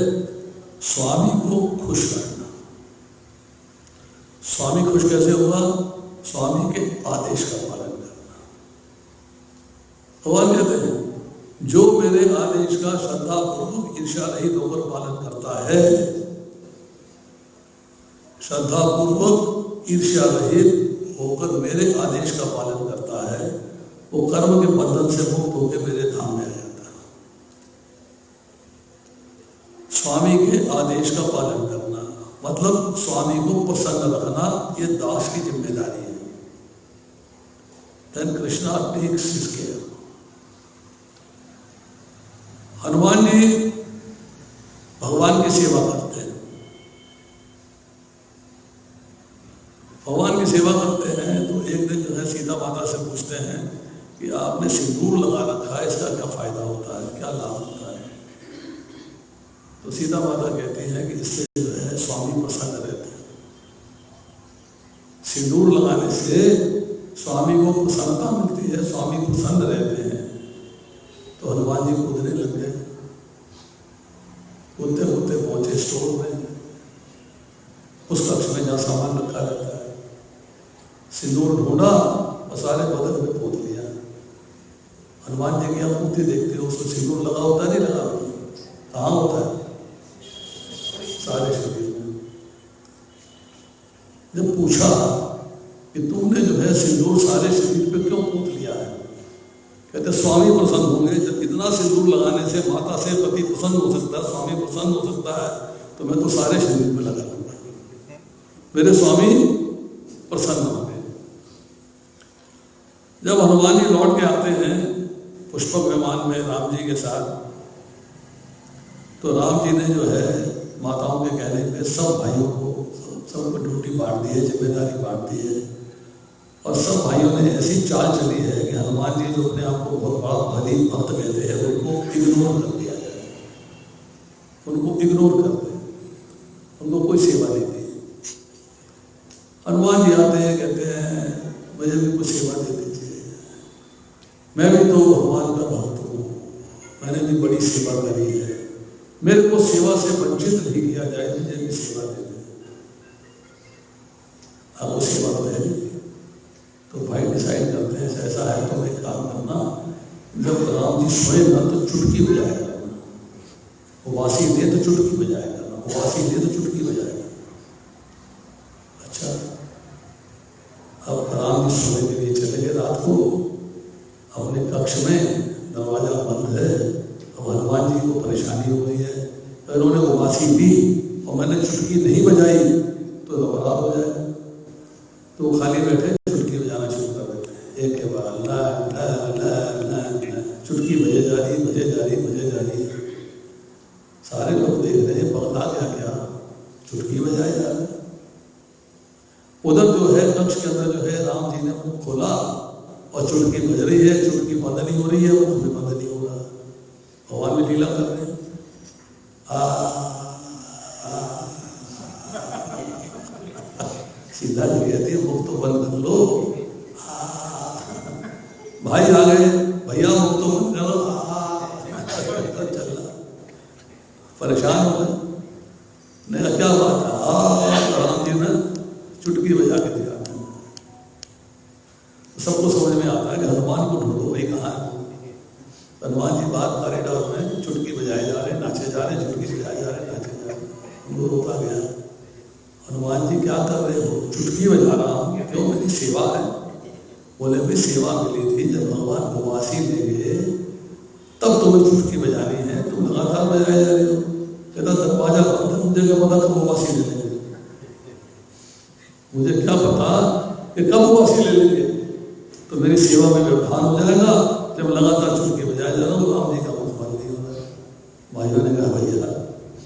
A: स्वामी को खुश करना। स्वामी खुश कैसे होगा? स्वामी के आदेश का पालन करना। भगवान कहते हैं जो मेरे आदेश का श्रद्धापूर्वक ईर्ष्या रहित होकर पालन करता है, श्रद्धापूर्वक ईर्ष्या रहित होकर मेरे आदेश का पालन करता है, वो कर्म के बंधन से मुक्त होकर मेरे धाम में आ जाता है। स्वामी के आदेश का पालन करना मतलब स्वामी को प्रसन्न रखना, ये दास की जिम्मेदारी है। Then Krishna takes his care. Hanuman ji भगवान की सेवा करते हैं। भगवान की सेवा करते हैं तो एक दिन जो है सीता माता से पूछते हैं कि आपने सिंदूर लगा रखा है, इसका क्या फायदा होता है, क्या लाभ होता है? तो सीता माता कहती है कि इससे जो है स्वामी प्रसन्न रहते हैं। सिंदूर लगाने से स्वामी को प्रसन्नता मिलती है, स्वामी प्रसन्न रहते हैं। तो हनुमान जी कूदने लग गए। कूदते कूदते पहुंचे स्टोर में, उस कक्ष में जहाँ सामान रखा रहता है। सिंदूर ढूंढा और सारे बदन में पोत लिया। हनुमान जी की आपूर्ति देखते हो, उसको सिंदूर लगा होता नहीं लगा होता? कहाँ होता है? सारे शरीर में। जब पूछा कि तुमने जो है सिंदूर सारे शरीर पे क्यों पोत लिया है? कहते स्वामी प्रसन्न होंगे। जब इतना सिंदूर लगाने से माता से पति प्रसन्न हो सकता है, स्वामी प्रसन्न हो सकता है, तो मैं तो सारे शरीर में लगा लूंगा, मेरे स्वामी प्रसन्न होंगे। जब हनुमान जी लौट के आते हैं पुष्पक विमान में राम जी के साथ, तो राम जी ने जो है माताओं के कहने पे सब भाइयों को सबको ड्यूटी बांट दी है, जिम्मेदारी बांट दी है। और सब भाइयों ने ऐसी चाल चली है कि हनुमान जी जो अपने आप को बहुत बड़ा भली भक्त कहते हैं, उनको इग्नोर कर दिया जाए, उनको इग्नोर कर दे, उनको कोई सेवा नहीं दी। हनुमान जी आते हैं, कहते हैं मुझे भी कुछ सेवा दे दीजिए, मैं भी तो भगवान का भक्त हूँ, मैंने भी बड़ी सेवा करी है, मेरे को सेवा से वंचित नहीं किया जाए, मुझे भी सेवा दे दें। अब वो सेवा तो है नहीं। तो भाई डिसाइड करते हैं ऐसा है तो एक काम करना, जब राम जी सोए ना तो चुटकी बजाया करना, वो वासी ले तो चुटकी बजाया करना, वो वासी ले तो चुटकी बजाया करना। अच्छा, अब राम जी सोने के लिए चले गए रात को अपने कक्ष में, दरवाजा बंद है। अब हनुमान जी को परेशानी हो गई है, उन्होंने वो वासी ली और मैंने चुटकी नहीं बजाई तो घबराहट हो जाए, तो वो खाली बैठे चुटकी बजाना शुरू कर देते हैं। एक के बाद ला ला ला ला ला, चुटकी बजे जा रही, बजे जा रही, बजे जा रही। सारे लोग देख रहे हैं, पगला क्या चुटकी बजाए जा रहे। उधर जो है कक्ष के अंदर जो है राम जी ने मुंह खोला और चुटकी बज रही है, चुटकी बंद नहीं हो रही है, मुंह भी बंद नहीं हो रहा। भगवान में लीला कर रहे हैं। सीधा जी कहती है मुख तो बंद कर लो। भाई आ गए, भैया मुख तो बंद करो। चल रहा, परेशान हो गए। नहीं क्या बात है? राम जी ने चुटकी बजा के दिया। सबको समझ में आता है कि हनुमान को ढूंढो, भाई कहाँ है? हनुमान जी बाहर कॉरिडोर में चुटकी बजाए जा रहे, नाचे जा रहे, चुटकी बजाए जा रहे, नाचे जा रहे। उनको रोका गया, हनुमान जी क्या कर रहे हो? चुटकी बजा रहा हूँ। क्यों? मेरी सेवा है। बोले भाई सेवा मिली थी जब भगवान उपवासी ले गए, तब तुम्हें चुटकी बजानी है, तुम लगातार बजाए जा रहे हो। कहता दरवाजा बंद है, मुझे क्या पता तुम उपवासी ले लेंगे, मुझे क्या पता कि कब उपवासी ले लेंगे। तो मेरी सेवा में व्यवधान हो जाएगा। जब लगातार चुटकी बजाया जा रहा हूँ राम जी का मुख बंद नहीं हो रहा है। भाइयों ने कहा भैया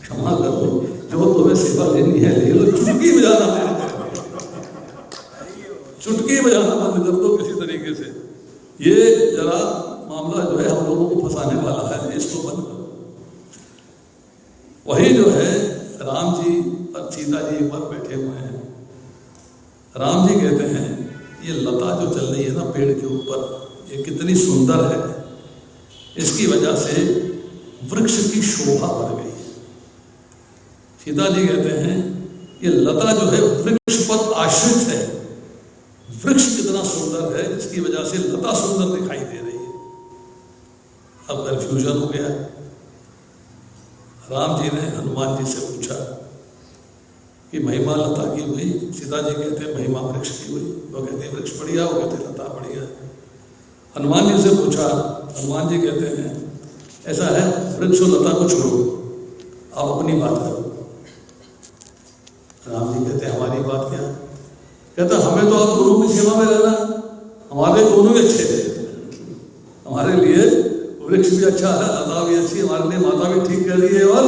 A: क्षमा करो, जो तुम्हें सेवा लेनी है ले लो, चुटकी बजाना चुटकी बजाना बंद कर दो किसी तरीके से। ये जरा मामला जो है हम लोगों को फंसाने वाला है, इसको बंद करो। वही जो है राम जी और सीता जी एक बार बैठे हुए हैं। राम जी कहते हैं ये लता जो चल रही है ना पेड़ के ऊपर, ये कितनी सुंदर है, इसकी वजह से वृक्ष की शोभा बढ़ गई है। सीता जी कहते हैं ये लता जो है वृक्ष पर आश्रित है, वृक्ष कितना सुंदर है जिसकी वजह से लता सुंदर दिखाई दे रही है। अब कंफ्यूजन हो गया। राम जी ने हनुमान जी से पूछा कि महिमा लता की हुई। सीता जी कहते हैं महिमा वृक्ष की हुई। वो कहते हैं वृक्ष बढ़िया, वो कहते हैं लता बढ़िया। हनुमान जी से पूछा, हनुमान जी कहते हैं ऐसा है वृक्ष और लता को छोड़ो, आप अपनी बात करो। राम जी कहते हैं हमारी बात क्या? कहते हमें तो आप दोनों की सेवा में रहना, हमारे दोनों भी अच्छे थे, हमारे लिए वृक्ष भी अच्छा है, लता भी अच्छी, हमारे लिए माता भी ठीक कह रही है और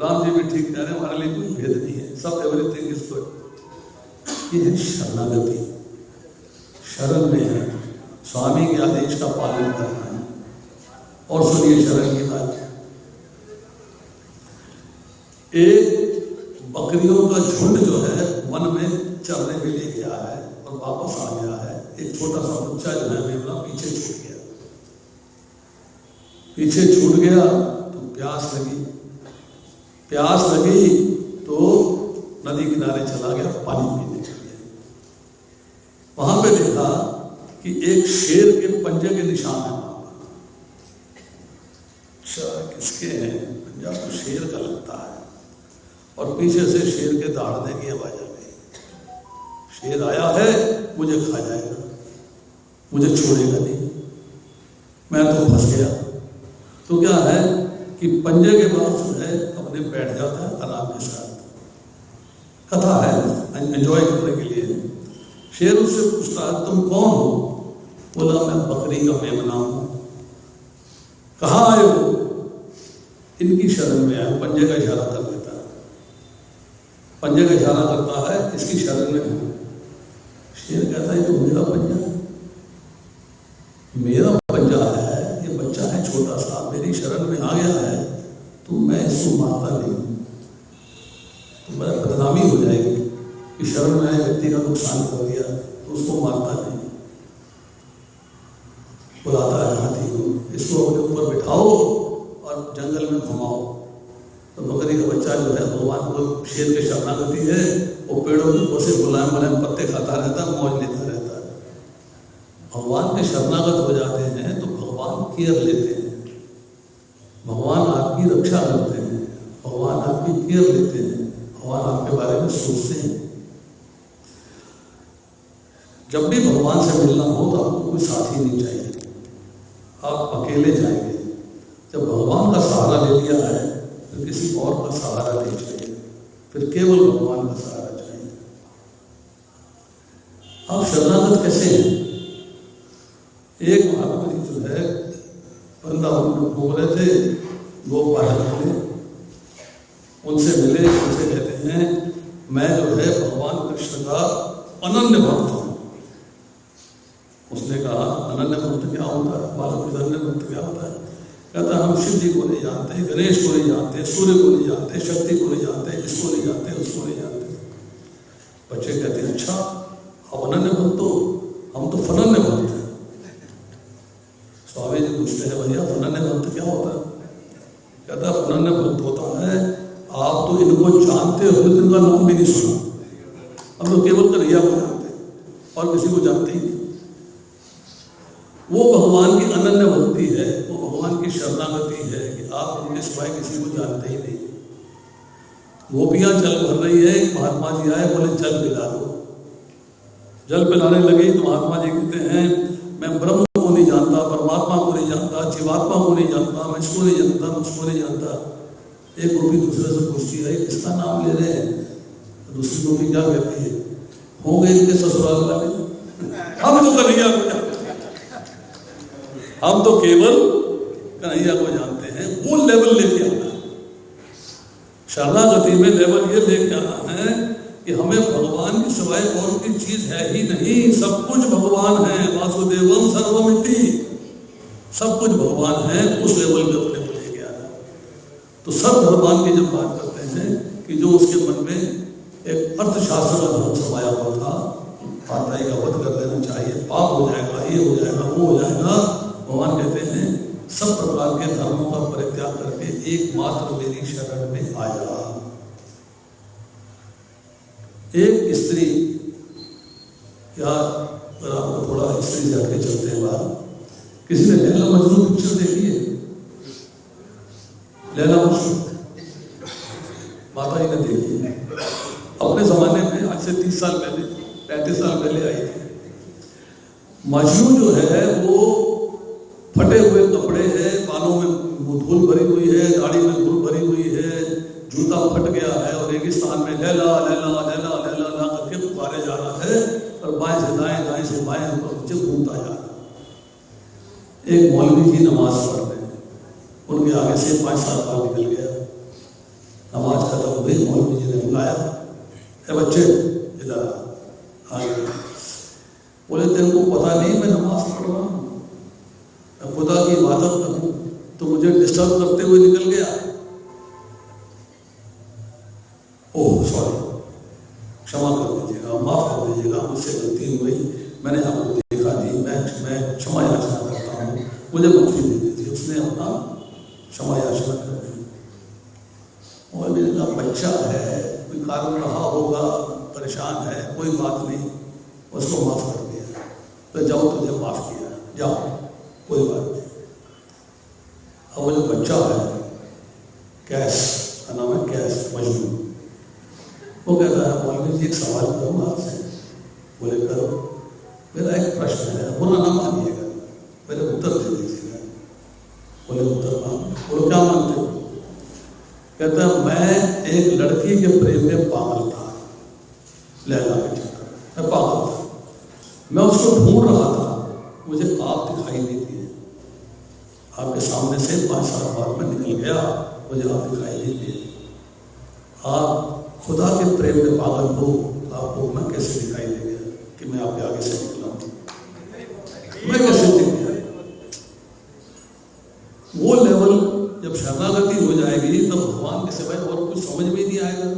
A: राम जी भी ठीक कह रहे हैं, हमारे लिए कोई भेद नहीं है, सब एवरीथिंग इज गुड। ये है शरणागति, शरण में है, स्वामी के आदेश का पालन करना है। और सुनिए शरण की बात, एक बकरियों का झुंड जो है वन में चरने के लिए गया है और वापस आ गया है। एक छोटा सा बच्चा जो है मेमना पीछे छूट गया। पीछे छूट गया तो प्यास लगी, प्यास लगी तो नदी किनारे चला गया पानी पीने के लिए। वहां पे देखा कि एक शेर के पंजे के निशान है। किसके हैं? पंजा तो शेर का लगता है। और पीछे से शेर के दहाड़ने की आवाज आ गई। शेर आया है, मुझे खा जाएगा, मुझे छोड़ेगा नहीं, मैं तो फंस गया। तो क्या है कि पंजे के बाद जो है अपने बैठ जाता है आराम के साथ। कथा है एंजॉय करने के लिए। शेर उससे पूछता है तुम कौन हो? बोला मैं बकरी का मेमना हूं। कहाँ आए हो? इनकी शरण में आए। पंजे का इशारा कर देता है, पंजे का इशारा करता है, इसकी शरण में हूं। शेर कहता है तो मेरा पंजा, मेरा पंजा है, ये बच्चा है छोटा सा, मेरी शरण में आ गया है, तो मैं इसको मारता नहीं, तो मेरा बदनामी हो जाएगी कि शरण में आए व्यक्ति का नुकसान कर दिया, तो उसको मारता नहीं। बुलाता है हाथी को, इसको अपने ऊपर बिठाओ और जंगल में घुमाओ। तो बकरी का बच्चा जो है भगवान को शेर के शरणागति है, वो पेड़ों के ऊपर से मुलायम मुलायम पत्ते खाता रहता है, मौज लेता रहता है। भगवान के शरणागत हो जाते हैं तो भगवान केयर लेते हैं, भगवान आपकी रक्षा करते हैं, भगवान आपकी केयर लेते हैं, भगवान आपके बारे में सोचते हैं। जब भी भगवान से मिलना हो तो आपको कोई साथी नहीं चाहिए, आप अकेले जाएंगे। जब भगवान का सहारा ले लिया है तो किसी और का सहारा नहीं चाहिए, फिर केवल भगवान का सहारा चाहिए। आप शरणागत कैसे हैं? एक महात्मा जी जो है वृंदावन में घूम रहे थे, गोपालक थे, उनसे मिले, उनसे कहते हैं मैं जो है भगवान कृष्ण का अनन्य भक्त हूं। उसने कहा अनन्य भक्त क्या होता है? बालक अनन्य भक्त क्या होता है? कहता हम शिव जी को नहीं जानते, गणेश को नहीं जानते, सूर्य को नहीं जानते, शक्ति को नहीं जानते, इसको नहीं जानते, उसको नहीं जानते। बच्चे कहते हैं अच्छा आप अनन्य भक्त हो, हम तो फनन्य भक्त हैं। स्वामी जी पूछते हैं भैया फनन्य भक्त क्या होता है? कहता फनन्य भक्त होता है आप तो इनको जानते हो, इनका नाम भी नहीं सुना, हम तो केवल कन्हैया को जानते और किसी को जानते ही नहीं। वो भगवान की अनन्य भक्ति है, वो भगवान की शरणागति है कि आप उनके सिवाय किसी को जानते ही नहीं। गोपियां जल भर रही है, महात्मा जी आए, बोले जल पिला दो। जल पिलाने लगे तो महात्मा जी कहते हैं मैं ब्रह्म को नहीं जानता, परमात्मा को नहीं जानता, जीवात्मा को नहीं जानता, मैं इसको नहीं जानता, मैं उसको नहीं जानता। एक गोपी दूसरे से पूछती है किसका नाम ले रहे हैं? तो दूसरी गोपी क्या कहती है? हो गए इनके ससुराल वाले, हम तो कन्हैया को जानते। हम तो केवल कन्हैया को जानते हैं। वो लेवल लेके आना है शरणागति में। लेवल ये लेके आना है कि हमें भगवान की सिवाय और कोई चीज है ही नहीं, सब कुछ भगवान है। वासुदेवम सर्वमिति, सब कुछ भगवान है। उस लेवल पे अपने को लेके आना। तो सब भगवान की जब बात करते हैं कि जो उसके मन में एक अर्थशास्त्र का धर्म समाया हुआ था, पाताई का वध कर देना चाहिए, पाप हो जाएगा, ये हो जाएगा, वो हो जाएगा, भगवान कहते हैं सब प्रकार के धर्मों का परित्याग करके एकमात्र मेरी शरण में आ जा। एक स्त्री, या अगर आपको थोड़ा स्त्री जाके चलते हैं बाहर, किसी ने लैला मजनू पिक्चर देखी है? लैला मजनू माता जी ने देखी है। अपने जमाने में आज से 30 साल पहले, 35 साल पहले आई थी। मजनू जो है वो फटे हुए कपड़े हैं, बालों में धूल भरी हुई है, दाढ़ी में धूल भरी हुई है, जूता फट गया है और रेगिस्तान में लैला लैला लैला लैला ला करके पुकारे जा रहा है और बाएं से दाएं, दाएं से बाएं नीचे घूमता जा रहा है। एक मौलवी जी नमाज पढ़ रहे हैं, उनके आगे से 5-7 बार निकल गया। नमाज खत्म हो गई, मौलवी जी ने बुलाया, ए बच्चे इधर आ गए। बोले तेरे को पता नहीं मैं नमाज पढ़ रहा हूँ, मैं खुदा की इबादत करूँ तो मुझे डिस्टर्ब करते हुए निकल गया। ओह सॉरी, क्षमा कर दीजिएगा, माफ कर दीजिएगा, मुझसे गलती हुई, मैंने आपको देखा नहीं, मैं क्षमा याचना करता हूँ, मुझे माफी दे दीजिए। उसने अपना क्षमा याचना कर दी। और मेरे का बच्चा है, कोई कारण रहा होगा, परेशान है, कोई बात नहीं, उसको माफ कर दिया। तो जाओ, तुझे माफ किया, जाओ, कोई बात नहीं। अब वो जो बच्चा है, कैस का नाम है, कैस मजनू, वो कह रहा है मौलवी जी एक सवाल करूँ आपसे? बोले करो। मेरा एक प्रश्न है, बुरा ना मानिएगा, पहले उत्तर दे दीजिएगा। बोले उत्तर मान। बोलो क्या मानते हो? कहता है मैं एक लड़की के प्रेम में पागल था, लैला के चक्कर मैं पागल था, मैं उसको ढूंढ रहा था, मुझे आप दिखाई नहीं दिए, आपके सामने से 5-7 बार में निकल गया, मुझे आप दिखाई नहीं दिए। आप खुदा के प्रेम में पागल हो, आपको मैं कैसे दिखाई दे गया कि मैं आपके आगे से निकला हूं? मैं कैसे दिख गया? वो लेवल जब शरणागति हो जाएगी तब भगवान के सिवाय और कुछ समझ में नहीं आएगा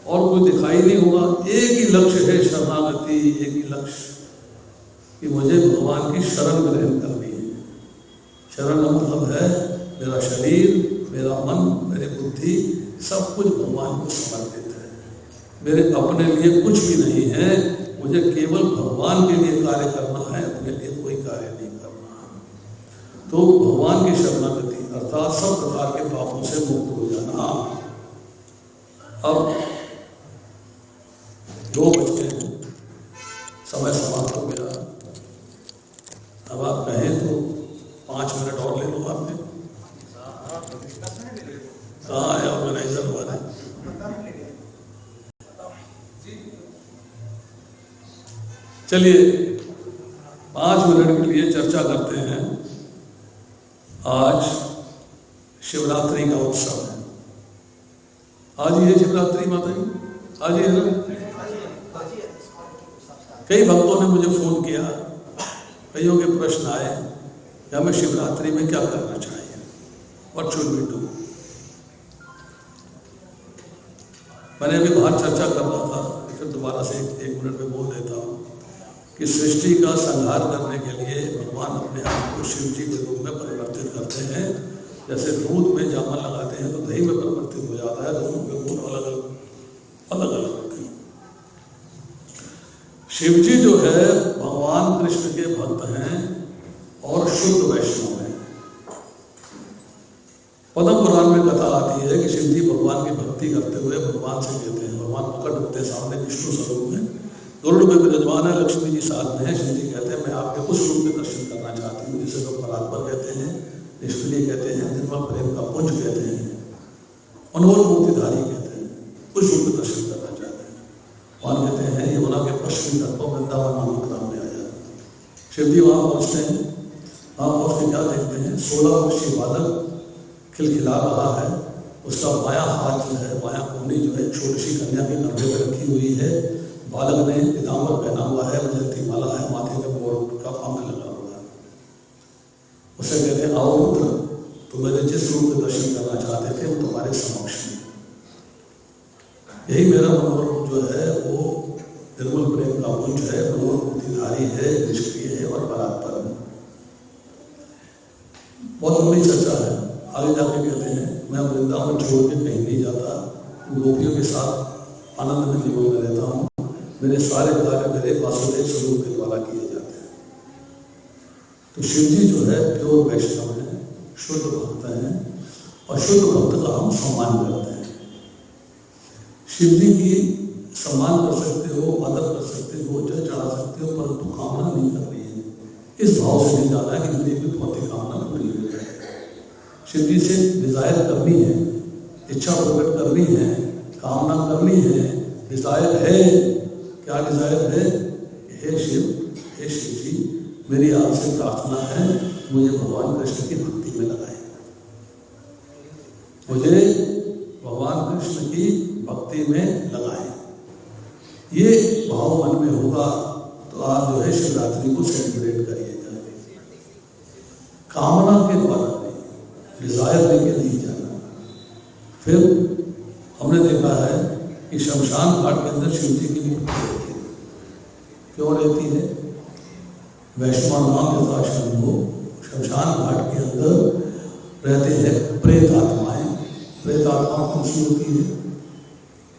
A: और कोई दिखाई नहीं होगा। एक ही लक्ष्य है शरणागति, एक ही लक्ष्य कि मुझे भगवान की शरण ग्रहण करनी है। शरण का मतलब है मेरा शरीर, मेरा मन, मेरी बुद्धि, सब कुछ भगवान को समर्पित है। मेरे अपने लिए कुछ भी नहीं है, मुझे केवल भगवान के लिए कार्य करना है, अपने लिए कोई कार्य नहीं करना। तो भगवान की शरणागति अर्थात सब प्रकार के पापों से मुक्त हो जाना। अब 2 बज गए हैं, समय समाप्त हो गया। अब आप कहें तो 5 मिनट और ले लो आपने। कहाँ है ऑर्गेनाइजर वाले? चलिए 5 मिनट के लिए चर्चा करते हैं। आज शिवरात्रि का उत्सव है। आज ही है शिवरात्रि माता जी, आज ही है ना? कई भक्तों ने मुझे फोन किया, कईयों के प्रश्न आए कि हमें शिवरात्रि में क्या करना चाहिए, व्हाट शुड वी डू। मैंने अभी बाहर चर्चा कर रहा था, फिर दोबारा से 1 मिनट में बोल देता हूँ कि सृष्टि का संहार करने के लिए भगवान अपने आप को शिव जी के रूप में परिवर्तित करते हैं। जैसे दूध में जामन लगाते हैं तो दही में परिवर्तित हो जाता है, दोनों के गुण अलग अलग होते हैं। शिव जी जो है भगवान कृष्ण के भक्त हैं और शुद्ध वैष्णव हैं। पद्म पुराण में कथा आती है कि शिव जी भगवान की भक्ति करते हुए भगवान से कहते हैं, भगवान प्रकट होते हैं सामने विष्णु स्वरूप में, गरुड़ में विराजमान है, लक्ष्मी जी साथ में है। शिव जी कहते हैं मैं आपके उस रूप में दर्शन करना चाहती हूँ जिसे लोग परात्पर कहते हैं, निष्क्रिय कहते हैं, निर्मल प्रेम का पुंज कहते हैं, अनमोल मूर्तिधारी कहते हैं, उस रूप में दर्शन करना चाहते हैं। वहां कहते हैं यमुना के पश्चिमी तट पर वृंदावन नामक ग्राम में आया। शिव जी वहां पहुंचते हैं, और उसके क्या देखते हैं, 16 वर्षीय बालक खिलखिला रहा है, उसका बायां हाथ जो है, बायां कोहनी जो है छोटी कन्या के कंधे पर रखी हुई है, बालक ने पीताम्बर पहना हुआ है, वजंती माला है, माथे में मोर का पंख लगा हुआ है। उसे कहते हैं, आओ पुत्र, तुम मेरे जिस रूप में दर्शन करना चाहते थे वो तुम्हारे समक्ष है। यही मेरा मनोहर जो है वो निर्मल प्रेम का पुंज है, मनोहर मूर्तिधारी है, निष्क्रिय है और परात्पर है। बहुत लंबी चर्चा है, आगे जाके कहते हैं, मैं वृंदावन छोड़ के कहीं नहीं जाता, गोपियों के साथ आनंद में निमग्न रहता हूँ, मेरे सारे कार्य मेरे वासुदेव स्वरूप के द्वारा किए जाते हैं। तो शिव जी जो है प्योर वैष्णव है, शुद्ध भक्त हैं, और शुद्ध भक्त का हम सम्मान करते हैं। शिव जी की सम्मान कर सकते हो, आदर कर सकते हो, जल चढ़ा सकते हो, परंतु कामना नहीं करनी है। इस भाव से नहीं जाना है कि मेरी भी भौतिक कामना पूरी हो जाए। शिव जी से डिजायर करनी है, इच्छा प्रकट करनी है, कामना करनी है, डिजायर है। क्या डिजायर है? हे शिव जी, मेरी आपसे प्रार्थना है, मुझे भगवान कृष्ण की भक्ति में लगाए, मुझे भगवान कृष्ण की भक्ति में लगाए। ये भाव मन में होगा तो आप जो है शिवरात्रि को सेलिब्रेट करिएगा। कामना के द्वारा नहीं, डिजायर लेके नहीं जाना। फिर हमने देखा है कि शमशान घाट के अंदर शिव जी की मूर्ति रहती है। क्यों रहती है? वैष्णव नाम यथाश्रम हो, शमशान घाट के अंदर रहते हैं प्रेत आत्माएं। प्रेत आत्माओं कौन सी होती है?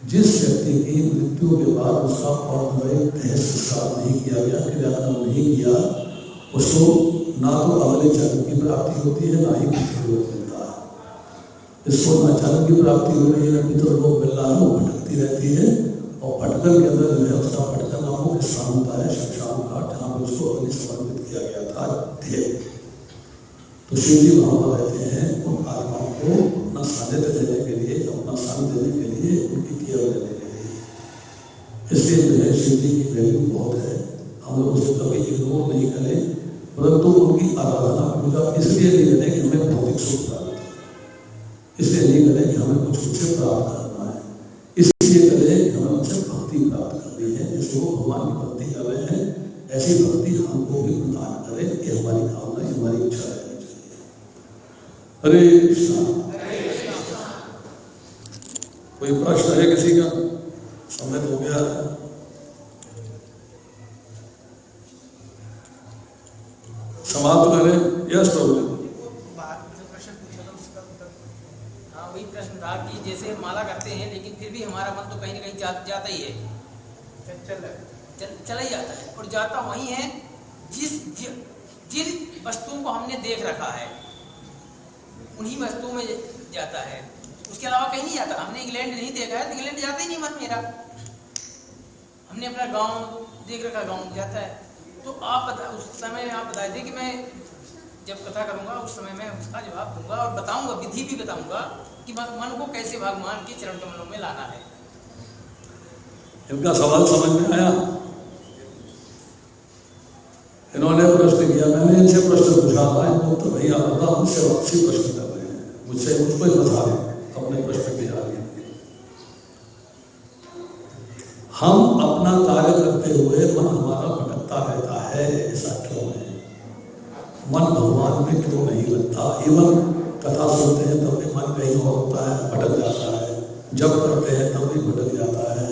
A: जिस व्यक्ति की मृत्यु के बाद उसका औपचारिक तह संस्कार नहीं किया गया, क्रियाक्रम नहीं किया, उसको ना तो अगले जन्म की प्राप्ति होती है, ना ही पितृलोक मिलता है। इसको ना जन्म की प्राप्ति हो रही है, ना पितृलोक मिल रहा है, वो भटकती रहती है। और भटकन के अंदर जो है उसका भटकन नामक स्थान होता है शमशान घाट, जहाँ पर उसको अग्नि समर्पित किया गया था ढेर। तो शिव जी वहाँ पर रहते हैं उन आत्माओं को अपना सानिध्य देने के लिए, अपना सानिध्य देने के लिए, उनकी केयर देने के लिए। इसलिए जो है शिव जी की वैल्यू बहुत है, हम लोग उसको कभी इग्नोर नहीं करें, परंतु उनकी आराधना पूजा इसलिए नहीं करें कि हमें भौतिक सुख प्राप्त हो, इसलिए नहीं करें कि हमें कुछ उनसे प्राप्त करना है, इसलिए करें कि हमें उनसे भक्ति प्राप्त करनी है। जिसको भगवान की भक्ति कर रहे हैं, ऐसी भक्ति हमको भी प्रदान करें, ये हमारी कामना, हमारी इच्छा है। हरे कृष्णा। कोई प्रश्न है किसी का? समय तो हो गया है। समाप्त करें। यस प्रभु।
B: हाँ, वही प्रश्न था कि जैसे माला करते हैं लेकिन फिर भी हमारा मन तो कहीं ना कहीं जाता ही है, चला ही जाता है, और जाता वही है जिन वस्तुओं को हमने देख रखा है, उन्हीं वस्तुओं में जाता है, उसके अलावा कहीं नहीं जाता। हमने इंग्लैंड नहीं देखा है तो इंग्लैंड जाता ही नहीं मन मेरा। हमने अपना गांव देख रखा, गांव जाता है। तो आप उस समय आप बता दें कि मैं जब कथा करूंगा उस समय मैं उसका जवाब दूंगा और बताऊंगा, विधि भी बताऊंगा कि मन को कैसे भगवान के चरण कमलों में लाना है।
A: इनका सवाल समझ में आया? इन्होंने प्रश्न किया, मैंने इनसे प्रश्न पूछा था, इनको तो भैया पता, मुझसे अच्छी प्रश्न कर रहे हैं, मुझसे मुझको ही बता दें अपने प्रश्न के जरिए। हम अपना कार्य करते हुए मन हमारा भटकता रहता है, ऐसा क्यों है? मन भगवान में क्यों नहीं लगता? इवन कथा सुनते हैं तब भी मन कहीं और होता है, भटक जाता है। जप करते हैं तब भी भटक जाता है,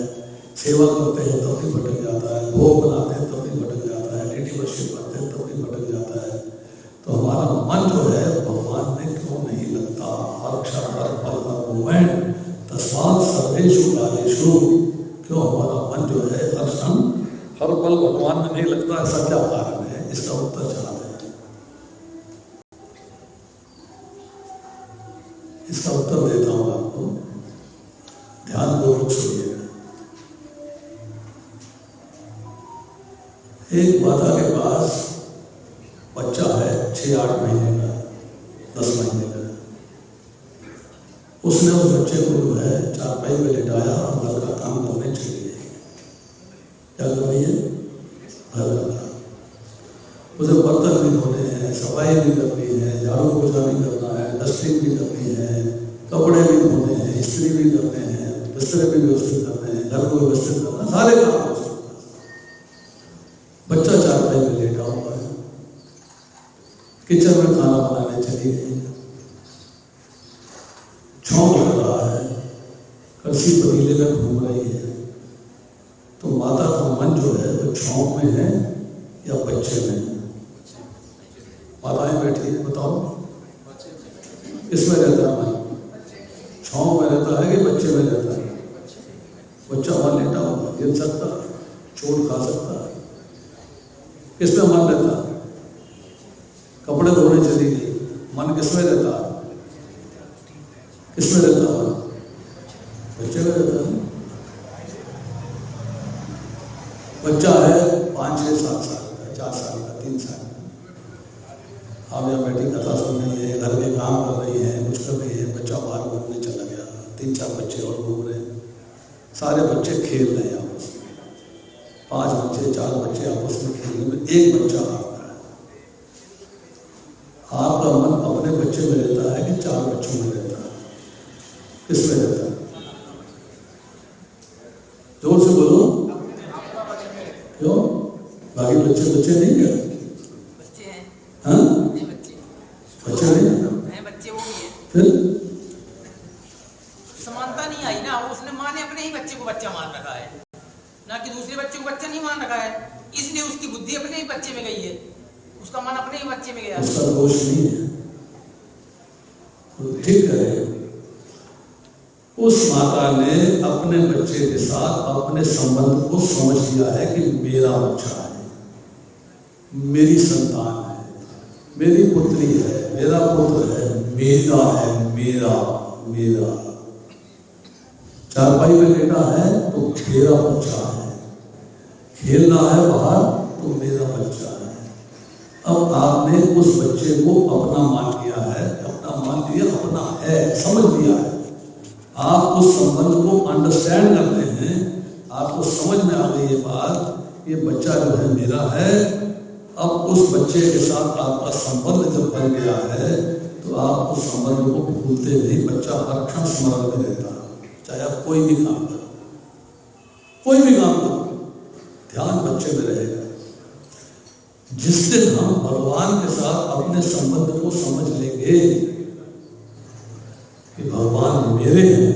A: सेवा करते हैं तब भी भटक जाता है, भोग बनाते हैं तब भी भटक जाता है, डेटी वर्शिप करते हैं तब भी भटक जाता है। तो हमारा मन जो है भगवान में क्यों नहीं लगता? हर क्षण हर पल हर मोमेंट तस्मात् सर्वेषु कालेषु, क्यों हमारा मन जो है हर क्षण हर पल भगवान में नहीं लगता? ऐसा क्या कारण है? इसका उत्तर चाहते हैं। इसका उत्तर देता हूं आपको, ध्यान पूर्वक सुनिएगा। एक माता के पास बच्चा है 6-8 महीने का, 10 महीने का। उसने उस बच्चे को जो है चारपाई में लिटाया और घर का काम करने चली गई। क्या कर रही है? घर का काम। उसे बर्तन भी धोने हैं, सफाई सफाई भी करनी है, झाड़ू पोछा भी करना है, डस्टिंग भी करनी है, कपड़े भी धोने हैं, इस्त्री भी करने हैं, बिस्तर भी व्यवस्थित करने हैं, घर को व्यवस्थित करना, सारे काम व्यवस्थित। बच्चा चारपाई में लेटा हुआ है, किचन में खाना बनाने चली गई, छौंक लग रहा है, कलसी पतीले में घूम रही है, तो माता का मन जो है वो छौंक में है या बच्चे में है? माताएं बैठी है, बताओ किसमें रहता है मन? छौंक में रहता है कि बच्चे में रहता है? बच्चा वहां लेटा हुआ, गिर सकता है, चोट खा सकता है, किसमें मन रहता है? कपड़े धोने चली गई, मन किसमें रहता है? किसमें रहता है? बच्चे में रहता है। बच्चा है 5, 6, 7 साल का, 4 साल का, 3 साल का, आप यहाँ बैठी कथा सुन रही है, घर के काम कर रही है, कुछ कर रही है, बच्चा बाहर घूमने चला गया, 3-4 बच्चे और घूम रहे हैं, सारे बच्चे खेल रहे हैं आपस में, 5 बच्चे 4 बच्चे आपस में खेलने में एक बच्चा आता है। आपका मन अपने बच्चे में रहता है कि 4 बच्चों में रहता है? किसमें रहता है? जोर से बोलो। क्यों? बाकी बच्चे नहीं है?
B: बच्चे हैं।
A: हाँ?
B: नहीं बच्चे
A: नहीं
B: हैं, बच्चे वो भी है।
A: फिर
B: समानता नहीं आई ना, उसने माँ ने अपने ही बच्चे को बच्चा मान रखा है, ना कि दूसरे बच्चे को बच्चा नहीं मान रखा है, इसलिए उसकी बुद्धि अपने ही बच्चे में गई है, उसका मन अपने ही बच्चे में गया।
A: उसका दोष नहीं है, तो ठीक है। उस माता ने अपने बच्चे के साथ अपने संबंध को समझ लिया है कि मेरा बच्चा है, मेरी संतान है, मेरी पुत्री है, मेरा पुत्र है, मेरा है, मेरा चारपाई में लेटा है तो मेरा बच्चा है, खेलना है बाहर तो मेरा बच्चा है। अब आपने उस बच्चे को अपना मान लिया है, अपना है, समझ लिया है, आप उस संबंध को अंडरस्टैंड करते हैं, आपको समझ में आ गई ये बात, ये बच्चा जो है मेरा है। अब उस बच्चे के साथ आपका संबंध जब बन गया है तो आप उस संबंध को भूलते नहीं, बच्चा हर क्षण स्मरण में रहता है, चाहे आप कोई भी काम करो, ध्यान बच्चे में रहेगा। जिस दिन हम भगवान के साथ अपने संबंध को समझ लेंगे कि भगवान मेरे हैं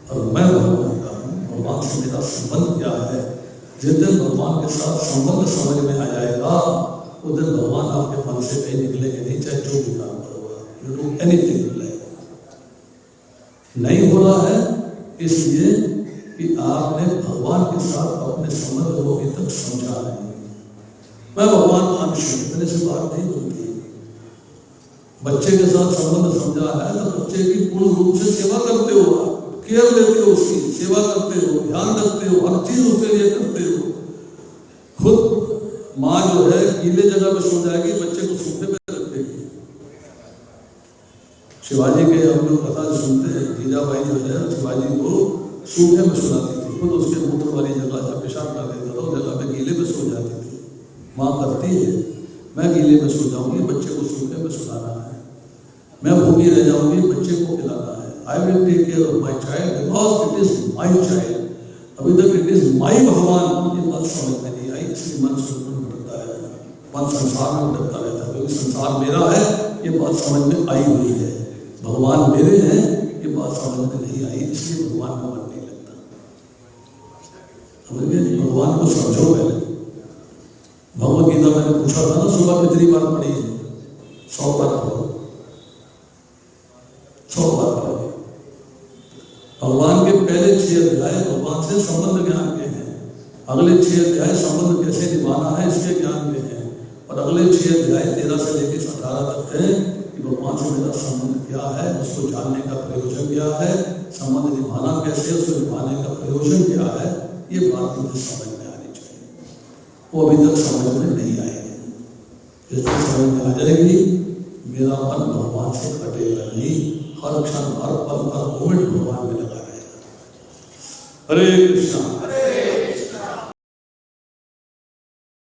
A: और मैं भगवान का हूँ, भगवान से मेरा संबंध क्या है, जिस दिन भगवान के साथ संबंध समझ में आ जाएगा उस दिन भगवान आपके मन से कहीं निकलेंगे नहीं, चाहे जो भी काम करोगा, you do anything you like. नहीं हो रहा है इसलिए कि आपने भगवान के साथ अपने संबंध को अभी तक समझा नहीं। मैं भगवान का अंश हूं, इतने से बात नहीं बनती। बच्चे के साथ संबंध समझा है तो बच्चे की पूर्ण रूप से सेवा करते हो, केयर लेते हो, उसकी सेवा करते हो, ध्यान रखते हो, हर चीज उसके लिए करते हो। खुद माँ जो है गीले जगह पे सो जाएगी, बच्चे को सूखे पे रखेगी। शिवाजी के हम लोग कथा सुनते हैं, जीजाबाई जो है शिवाजी को सूखे में सुलाती थी, खुद उसके मूत्र वाली जगह जब पेशाब कर देता था उस जगह पे गीले में सो जाती थी। माँ करती है, मैं गीले में सो जाऊंगी, बच्चे को सूखे में सुलाना है, मैं भूखी रह जाऊंगी, बच्चे को खिलाना है। I will take care of my child because it is my child. अभी तक इट इज माई भगवान, ये बात समझ में नहीं आई, इसलिए मन सुन भटकता है, मन संसार में भटकता रहता है, क्योंकि संसार मेरा है ये बात समझ में आई हुई है, भगवान मेरे हैं ये बात समझ में नहीं आई, इसलिए भगवान का मन नहीं लगता। समझ गए? भगवान को समझो पहले। भगवत गीता मैंने पूछा था ना, सुबह कितनी बार पढ़ी है? 100 बार पढ़ो, 100 बार पढ़ो। भगवान के पहले 6 अध्याय भगवान से संबंध ज्ञान के हैं, अगले 6 अध्याय संबंध कैसे निभाना है इसके ज्ञान के हैं, और अगले 6 अध्याय 13 से लेकर 18 तक है कि भगवान से मेरा संबंध क्या है, उसको जानने का प्रयोजन क्या है, संबंध निभाना कैसे, उसको निभाने का प्रयोजन क्या है, ये बात मुझे समझ में आनी चाहिए। वो अभी तक समझ में नहीं आई है, जिससे समझ में आ जाएगी मेरा मन भगवान से कटेगा नहीं, हर क्षण हर पल हर मोमेंट भगवान में लगा रहेगा। हरे कृष्णा।